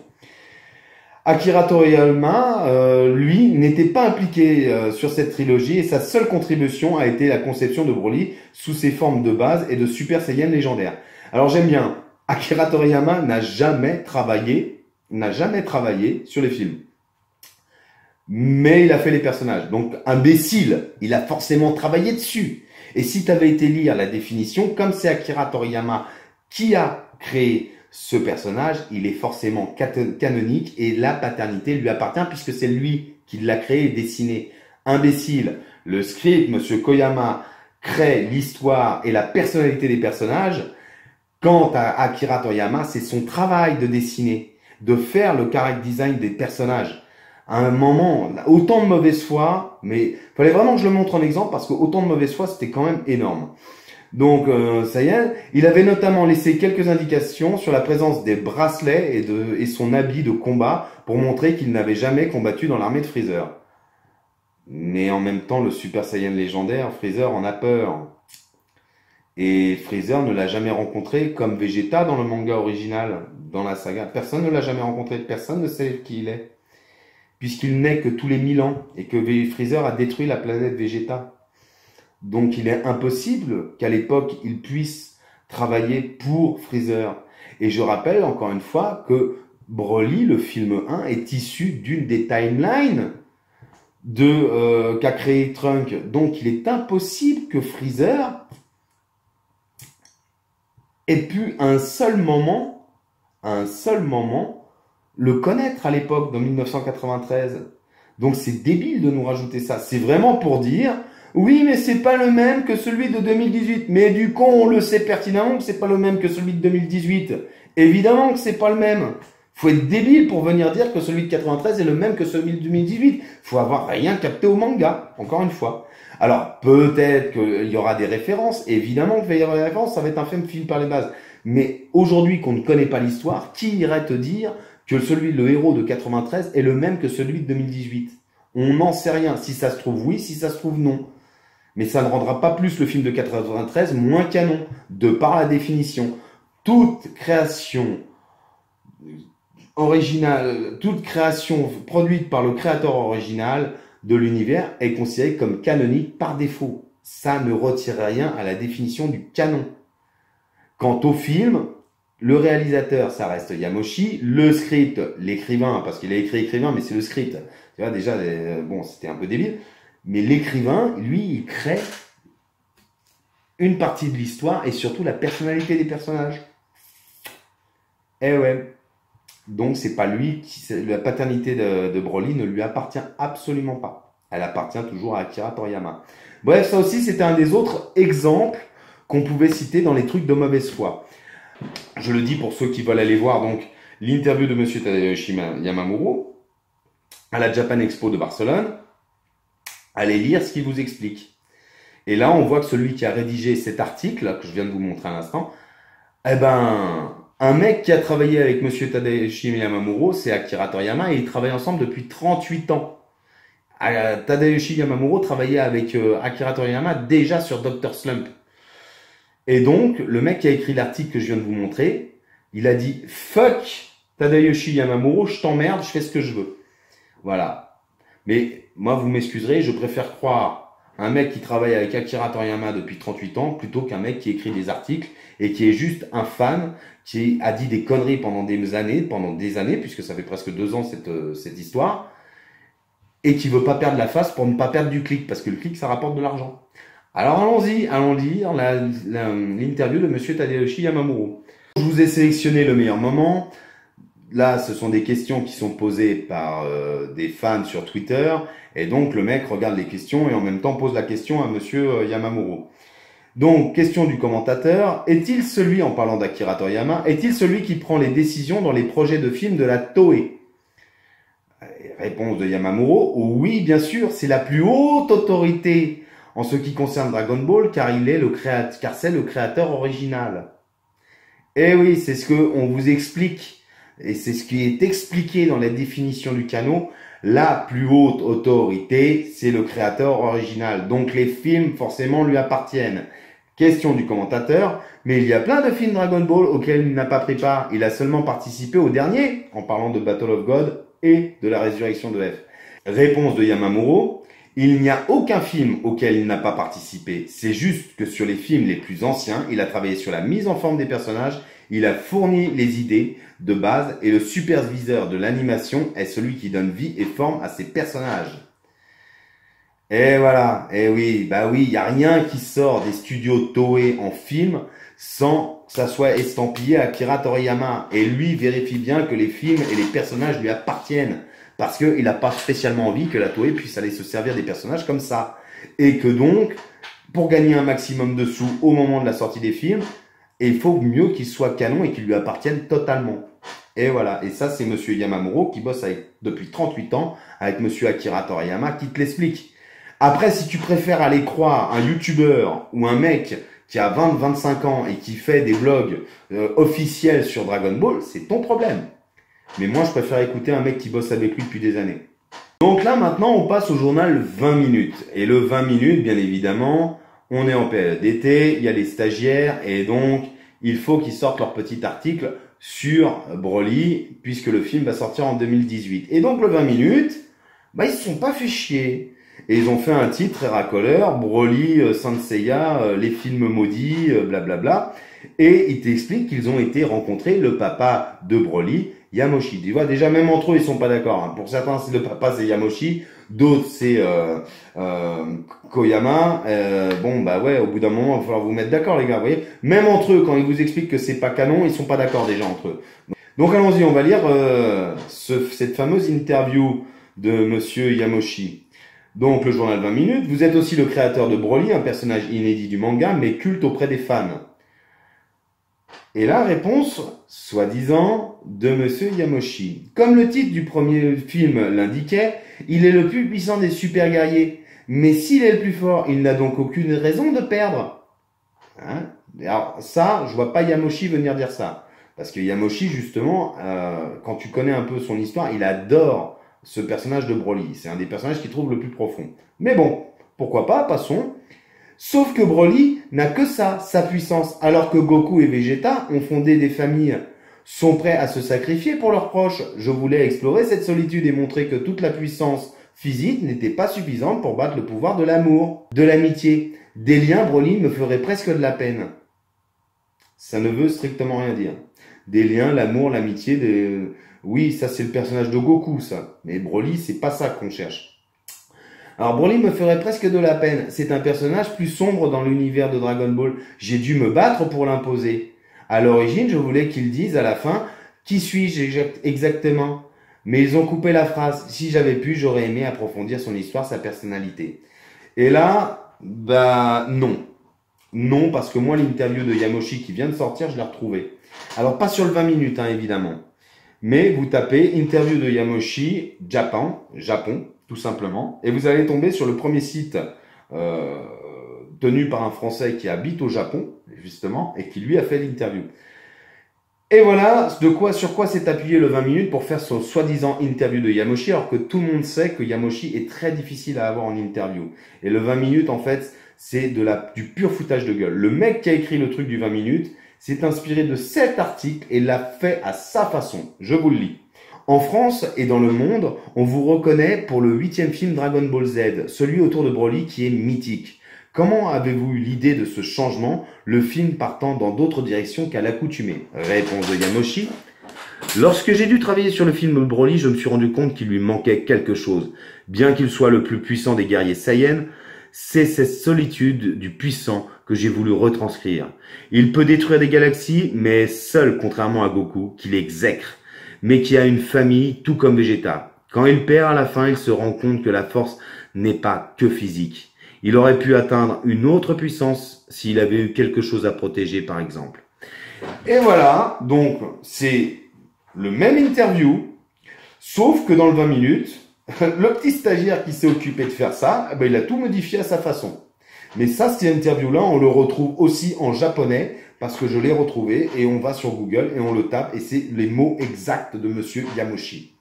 Akira Toriyama, lui, n'était pas impliqué sur cette trilogie et sa seule contribution a été la conception de Broly sous ses formes de base et de Super Saiyan légendaire. Alors j'aime bien, Akira Toriyama n'a jamais travaillé sur les films. Mais il a fait les personnages. Donc, imbécile, il a forcément travaillé dessus. Et si tu avais été lire la définition, comme c'est Akira Toriyama qui a créé ce personnage, il est forcément canonique et la paternité lui appartient puisque c'est lui qui l'a créé et dessiné. Imbécile, le script, Monsieur Koyama crée l'histoire et la personnalité des personnages. Quant à Akira Toriyama, c'est son travail de dessiner, de faire le character design des personnages. À un moment, autant de mauvaise foi, mais fallait vraiment que je le montre en exemple parce que autant de mauvaise foi, c'était quand même énorme. Donc, ça y est, il avait notamment laissé quelques indications sur la présence des bracelets et son habit de combat pour montrer qu'il n'avait jamais combattu dans l'armée de Freezer. Mais en même temps, le Super Saiyan légendaire, Freezer en a peur. Et Freezer ne l'a jamais rencontré comme Vegeta dans le manga original, dans la saga. Personne ne l'a jamais rencontré, personne ne sait qui il est. Puisqu'il n'est que tous les 1000 ans et que Freezer a détruit la planète Vegeta. Donc il est impossible qu'à l'époque, il puisse travailler pour Freezer. Et je rappelle encore une fois que Broly, le film 1, est issu d'une des timelines qu'a créé Trunk. Donc il est impossible que Freezer ait pu à un seul moment, le connaître à l'époque, dans 1993. Donc c'est débile de nous rajouter ça. C'est vraiment pour dire... Oui, mais c'est pas le même que celui de 2018. Mais du coup, on le sait pertinemment que c'est pas le même que celui de 2018. Évidemment que c'est pas le même. Faut être débile pour venir dire que celui de 93 est le même que celui de 2018. Faut avoir rien capté au manga, encore une fois. Alors, peut-être qu'il y aura des références. Évidemment qu'il va y avoir des références, ça va être un film par les bases. Mais aujourd'hui qu'on ne connaît pas l'histoire, qui irait te dire que le héros de 93 est le même que celui de 2018? On n'en sait rien. Si ça se trouve, oui. Si ça se trouve, non. Mais ça ne rendra pas plus le film de 93 moins canon, de par la définition. Toute création originale, toute création produite par le créateur original de l'univers est considérée comme canonique par défaut. Ça ne retire rien à la définition du canon. Quant au film, le réalisateur, ça reste Yamoshi, le script, l'écrivain, parce qu'il a écrit écrivain, mais c'est le script. Tu vois, déjà, bon, c'était un peu débile. Mais l'écrivain, lui, il crée une partie de l'histoire et surtout la personnalité des personnages. Eh ouais. Donc, c'est pas lui la paternité de Broly ne lui appartient absolument pas. Elle appartient toujours à Akira Toriyama. Bref, ça aussi, c'était un des autres exemples qu'on pouvait citer dans les trucs de mauvaise foi. Je le dis pour ceux qui veulent aller voir donc l'interview de Monsieur Tadayoshi Yamamuro à la Japan Expo de Barcelone. Allez lire ce qu'il vous explique. Et là, on voit que celui qui a rédigé cet article, que je viens de vous montrer à l'instant, eh ben, un mec qui a travaillé avec Monsieur Tadayoshi Yamamuro, c'est Akira Toriyama, et ils travaillent ensemble depuis 38 ans. Tadayoshi Yamamuro travaillait avec Akira Toriyama déjà sur Dr. Slump. Et donc, le mec qui a écrit l'article que je viens de vous montrer, il a dit « Fuck Tadayoshi Yamamuro, je t'emmerde, je fais ce que je veux. » Voilà. Mais moi, vous m'excuserez, je préfère croire un mec qui travaille avec Akira Toriyama depuis 38 ans plutôt qu'un mec qui écrit des articles et qui est juste un fan qui a dit des conneries pendant des années, puisque ça fait presque 2 ans cette histoire. et qui veut pas perdre la face pour ne pas perdre du clic, parce que le clic, ça rapporte de l'argent. Alors allons-y, allons lire l'interview de Monsieur Tadayoshi Yamamuro. Je vous ai sélectionné le meilleur moment. Là, ce sont des questions qui sont posées par des fans sur Twitter, et donc le mec regarde les questions et en même temps pose la question à Monsieur Yamamuro. Donc, question du commentateur, est-il celui, en parlant d'Akira Toriyama, est-il celui qui prend les décisions dans les projets de films de la Toei? Réponse de Yamamuro, oui, bien sûr, c'est la plus haute autorité en ce qui concerne Dragon Ball, car c'est le créateur original. Eh oui, c'est ce qu'on vous explique, et c'est ce qui est expliqué dans la définition du canon. La plus haute autorité, c'est le créateur original. Donc les films, forcément, lui appartiennent. Question du commentateur, mais il y a plein de films Dragon Ball auxquels il n'a pas pris part. Il a seulement participé au dernier, en parlant de Battle of God et de la résurrection de F. Réponse de Yamamuro, il n'y a aucun film auquel il n'a pas participé. C'est juste que sur les films les plus anciens, il a travaillé sur la mise en forme des personnages, il a fourni les idées de base et le superviseur de l'animation est celui qui donne vie et forme à ces personnages. Et voilà, et oui, bah oui, il n'y a rien qui sort des studios Toei en film sans que ça soit estampillé Akira Toriyama. Et lui vérifie bien que les films et les personnages lui appartiennent. Parce qu'il n'a pas spécialement envie que la Toei puisse aller se servir des personnages comme ça. Et que donc, pour gagner un maximum de sous au moment de la sortie des films, il faut mieux qu'il soit canon et qu'il lui appartienne totalement. Et voilà, et ça c'est Monsieur Yamamuro qui bosse depuis 38 ans avec Monsieur Akira Toriyama qui te l'explique. Après, si tu préfères aller croire un youtubeur ou un mec qui a 20-25 ans et qui fait des blogs officiels sur Dragon Ball, c'est ton problème. Mais moi, je préfère écouter un mec qui bosse avec lui depuis des années. Donc là, maintenant, on passe au journal 20 minutes. Et le 20 minutes, bien évidemment, on est en période d'été, il y a les stagiaires, et donc, il faut qu'ils sortent leur petit article sur Broly, puisque le film va sortir en 2018. Et donc, le 20 minutes, bah, ils se sont pas fait chier. Et ils ont fait un titre très racoleur, Broly, Saint Seiya, les films maudits, blablabla. Et ils t'expliquent qu'ils ont été rencontrer le papa de Broly, Yamoshi. Tu vois, déjà, même entre eux, ils sont pas d'accord. Hein. Pour certains, c'est le papa, c'est Yamoshi. D'autres, c'est Koyama. Bon, bah ouais, au bout d'un moment, il va falloir vous mettre d'accord, les gars. Vous voyez, même entre eux, quand ils vous expliquent que c'est pas canon, ils sont pas d'accord déjà entre eux. Donc, allons-y, on va lire cette fameuse interview de Monsieur Yamoshi. Donc, le journal 20 minutes. Vous êtes aussi le créateur de Broly, un personnage inédit du manga, mais culte auprès des fans. Et la réponse, soi-disant, de Monsieur Yamoshi. Comme le titre du premier film l'indiquait, il est le plus puissant des super guerriers. Mais s'il est le plus fort, il n'a donc aucune raison de perdre. Hein? Alors ça, je vois pas Yamoshi venir dire ça. Parce que Yamoshi, justement, quand tu connais un peu son histoire, il adore ce personnage de Broly. C'est un des personnages qu'il trouve le plus profond. Mais bon, pourquoi pas, passons. Sauf que Broly n'a que ça, sa puissance, alors que Goku et Vegeta ont fondé des familles, sont prêts à se sacrifier pour leurs proches. Je voulais explorer cette solitude et montrer que toute la puissance physique n'était pas suffisante pour battre le pouvoir de l'amour, de l'amitié. Des liens, Broly me ferait presque de la peine. Ça ne veut strictement rien dire. Des liens, l'amour, l'amitié, oui, ça c'est le personnage de Goku, ça. Mais Broly, c'est pas ça qu'on cherche. Alors Broly me ferait presque de la peine. C'est un personnage plus sombre dans l'univers de Dragon Ball. J'ai dû me battre pour l'imposer. À l'origine, je voulais qu'ils disent à la fin « Qui suis-je exactement ?» Mais ils ont coupé la phrase. Si j'avais pu, j'aurais aimé approfondir son histoire, sa personnalité. Et là, bah non. Non, parce que moi, l'interview de Yamoshi qui vient de sortir, je l'ai retrouvée. Alors pas sur le 20 minutes, hein, évidemment. Mais vous tapez « Interview de Yamoshi, Japon », tout simplement. Et vous allez tomber sur le premier site tenu par un Français qui habite au Japon, justement, et qui lui a fait l'interview. Et voilà sur quoi s'est appuyé le 20 minutes pour faire son soi-disant interview de Yamoshi, alors que tout le monde sait que Yamoshi est très difficile à avoir en interview. Et le 20 minutes, en fait, c'est du pur foutage de gueule. Le mec qui a écrit le truc du 20 minutes s'est inspiré de cet article et l'a fait à sa façon. Je vous le lis. En France et dans le monde, on vous reconnaît pour le 8e film Dragon Ball Z, celui autour de Broly qui est mythique. Comment avez-vous eu l'idée de ce changement, le film partant dans d'autres directions qu'à l'accoutumée? Réponse de Yamoshi. Lorsque j'ai dû travailler sur le film Broly, je me suis rendu compte qu'il lui manquait quelque chose. Bien qu'il soit le plus puissant des guerriers Saiyans, c'est cette solitude du puissant que j'ai voulu retranscrire. Il peut détruire des galaxies, mais seul, contrairement à Goku, qui l'exècre, mais qui a une famille tout comme Vegeta. Quand il perd à la fin, il se rend compte que la force n'est pas que physique. Il aurait pu atteindre une autre puissance s'il avait eu quelque chose à protéger, par exemple. Et voilà, donc c'est le même interview, sauf que dans le 20 minutes, le petit stagiaire qui s'est occupé de faire ça, eh ben, il a tout modifié à sa façon. Mais ça, cette interview-là, on le retrouve aussi en japonais, parce que je l'ai retrouvé, et on va sur Google, et on le tape, et c'est les mots exacts de Monsieur Yamoshi.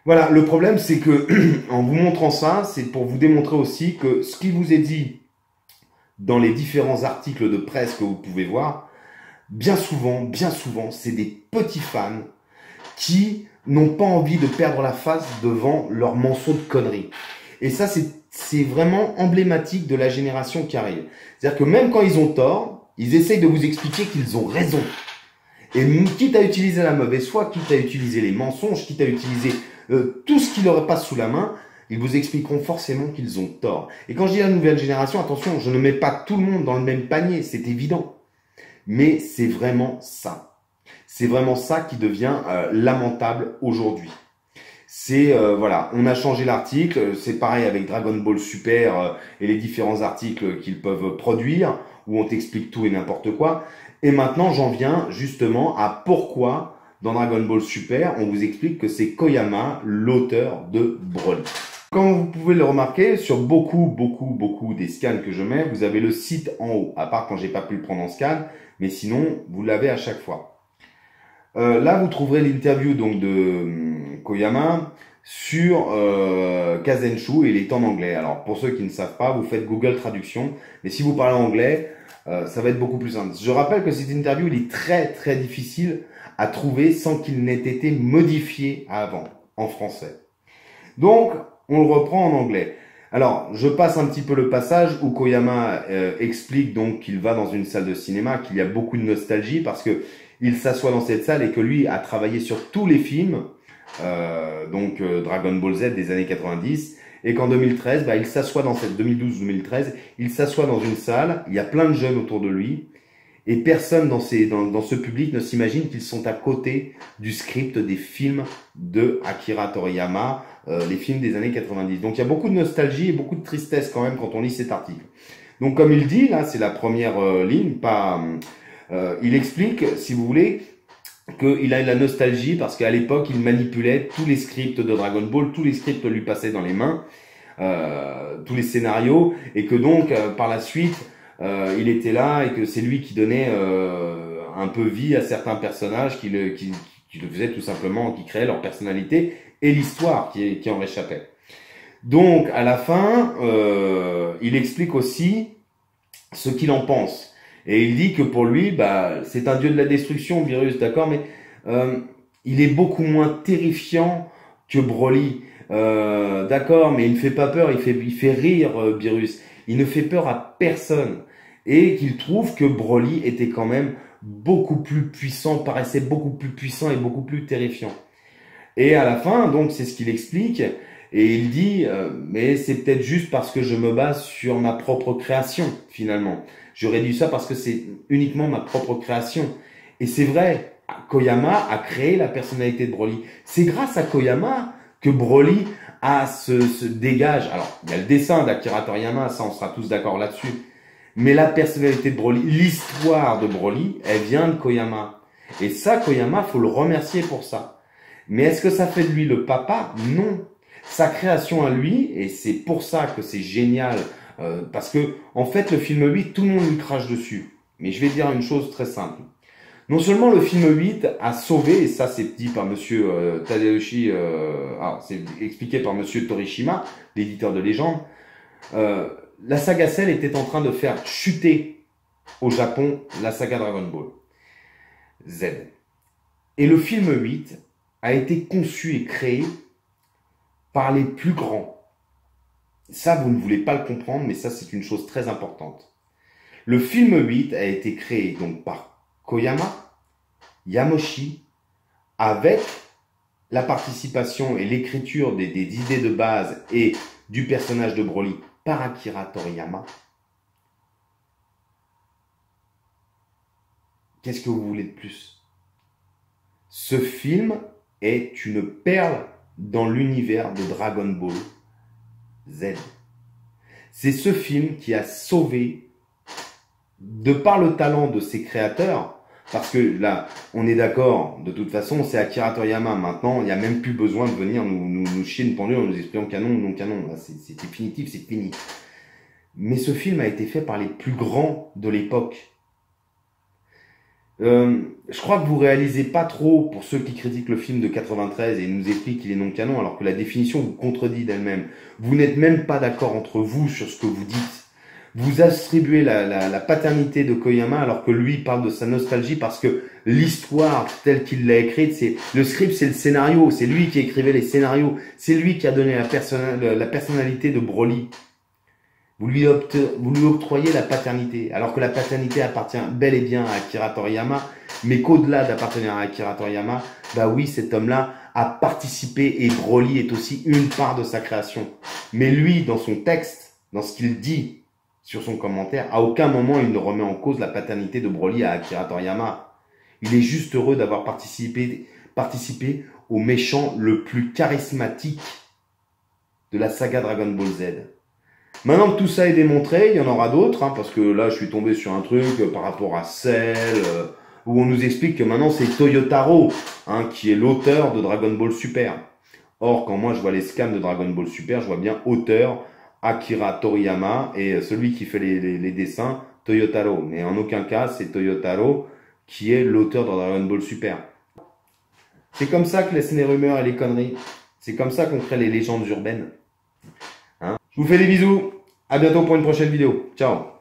Voilà, le problème, c'est que, en vous montrant ça, c'est pour vous démontrer aussi que ce qui vous est dit dans les différents articles de presse que vous pouvez voir, bien souvent, c'est des petits fans qui n'ont pas envie de perdre la face devant leurs monceaux de conneries. Et ça, c'est vraiment emblématique de la génération qui arrive. C'est-à-dire que même quand ils ont tort, ils essayent de vous expliquer qu'ils ont raison. Et quitte à utiliser la mauvaise foi, quitte à utiliser les mensonges, quitte à utiliser tout ce qui leur passe sous la main, ils vous expliqueront forcément qu'ils ont tort. Et quand je dis la nouvelle génération, attention, je ne mets pas tout le monde dans le même panier, c'est évident. Mais c'est vraiment ça. C'est vraiment ça qui devient lamentable aujourd'hui. C'est, voilà, on a changé l'article, c'est pareil avec Dragon Ball Super et les différents articles qu'ils peuvent produire, où on t'explique tout et n'importe quoi. Et maintenant, j'en viens justement à pourquoi, dans Dragon Ball Super, on vous explique que c'est Koyama, l'auteur de Broly. Comme vous pouvez le remarquer, sur beaucoup des scans que je mets, vous avez le site en haut, à part quand j'ai pas pu le prendre en scan, mais sinon, vous l'avez à chaque fois. Là, vous trouverez l'interview donc de Koyama sur Kazenshu et il est en anglais. Alors, pour ceux qui ne savent pas, vous faites Google Traduction, mais si vous parlez anglais, ça va être beaucoup plus simple. Je rappelle que cette interview, il est très difficile à trouver sans qu'il n'ait été modifié avant, en français. Donc, on le reprend en anglais. Alors, je passe un petit peu le passage où Koyama explique donc qu'il va dans une salle de cinéma, qu'il y a beaucoup de nostalgie parce que il s'assoit dans cette salle et que lui a travaillé sur tous les films, Dragon Ball Z des années 90, et qu'en 2013, il s'assoit dans cette 2012-2013, il s'assoit dans une salle, il y a plein de jeunes autour de lui, et personne dans ce public ne s'imagine qu'ils sont à côté du script des films de Akira Toriyama, les films des années 90. Donc il y a beaucoup de nostalgie et beaucoup de tristesse quand même quand on lit cet article. Donc comme il dit, là c'est la première ligne, il explique, si vous voulez, qu'il a la nostalgie parce qu'à l'époque il manipulait tous les scripts de Dragon Ball, tous les scripts lui passaient dans les mains, tous les scénarios, et que donc par la suite il était là et que c'est lui qui donnait un peu vie à certains personnages qui le faisaient tout simplement, qui créaient leur personnalité et l'histoire qui en réchappait. Donc à la fin, il explique aussi ce qu'il en pense. Et il dit que pour lui, c'est un dieu de la destruction, Virus, d'accord, mais il est beaucoup moins terrifiant que Broly, d'accord, mais il ne fait pas peur, il fait rire, Virus. Il ne fait peur à personne. Et qu'il trouve que Broly était quand même beaucoup plus puissant, paraissait beaucoup plus puissant et beaucoup plus terrifiant. Et à la fin, donc, c'est ce qu'il explique. Et il dit, mais c'est peut-être juste parce que je me base sur ma propre création, finalement. Je réduis ça parce que c'est uniquement ma propre création. Et c'est vrai, Koyama a créé la personnalité de Broly. C'est grâce à Koyama que Broly se dégage. Alors, il y a le dessin d'Akira Toriyama, ça on sera tous d'accord là-dessus. Mais la personnalité de Broly, l'histoire de Broly, elle vient de Koyama. Et ça, Koyama, faut le remercier pour ça. Mais est-ce que ça fait de lui le papa? Non. Sa création à lui, et c'est pour ça que c'est génial, parce que en fait le film 8, tout le monde lui crache dessus. Mais je vais dire une chose très simple. Non seulement le film 8 a sauvé, et ça c'est dit par monsieur Tadayoshi, c'est expliqué par monsieur Torishima, l'éditeur de Légende, la saga Cell était en train de faire chuter au Japon la saga Dragon Ball Z. Et le film 8 a été conçu et créé par les plus grands. Ça, vous ne voulez pas le comprendre, mais ça, c'est une chose très importante. Le film 8 a été créé donc par Koyama, Yamoshi, avec la participation et l'écriture des idées de base et du personnage de Broly par Akira Toriyama, qu'est-ce que vous voulez de plus? Ce film est une perle dans l'univers de Dragon Ball Z. C'est ce film qui a sauvé, de par le talent de ses créateurs, parce que là, on est d'accord, de toute façon, c'est Akira Toriyama. Maintenant, il n'y a même plus besoin de venir nous chier une pendule en nous expliquant canon ou non canon. C'est définitif, c'est fini. Mais ce film a été fait par les plus grands de l'époque. Je crois que vous réalisez pas trop, pour ceux qui critiquent le film de 93 et nous expliquent qu'il est non canon, alors que la définition vous contredit d'elle-même. Vous n'êtes même pas d'accord entre vous sur ce que vous dites. Vous attribuez la paternité de Koyama alors que lui parle de sa nostalgie parce que l'histoire telle qu'il l'a écrite, c'est le script, c'est le scénario, c'est lui qui écrivait les scénarios, c'est lui qui a donné la personnalité de Broly. Vous lui octroyez la paternité, alors que la paternité appartient bel et bien à Akira Toriyama, mais qu'au-delà d'appartenir à Akira Toriyama, bah oui, cet homme-là a participé et Broly est aussi une part de sa création. Mais lui, dans son texte, dans ce qu'il dit sur son commentaire, à aucun moment il ne remet en cause la paternité de Broly à Akira Toriyama. Il est juste heureux d'avoir participé au méchant le plus charismatique de la saga Dragon Ball Z. Maintenant que tout ça est démontré, il y en aura d'autres, hein, parce que là je suis tombé sur un truc par rapport à Cell, où on nous explique que maintenant c'est Toyotaro, hein, qui est l'auteur de Dragon Ball Super. Or, quand moi je vois les scans de Dragon Ball Super, je vois bien auteur Akira Toriyama et celui qui fait les dessins, Toyotaro. Mais en aucun cas, c'est Toyotaro qui est l'auteur de Dragon Ball Super. C'est comme ça que laissent les rumeurs et les conneries. C'est comme ça qu'on crée les légendes urbaines. Hein, je vous fais des bisous. À bientôt pour une prochaine vidéo. Ciao.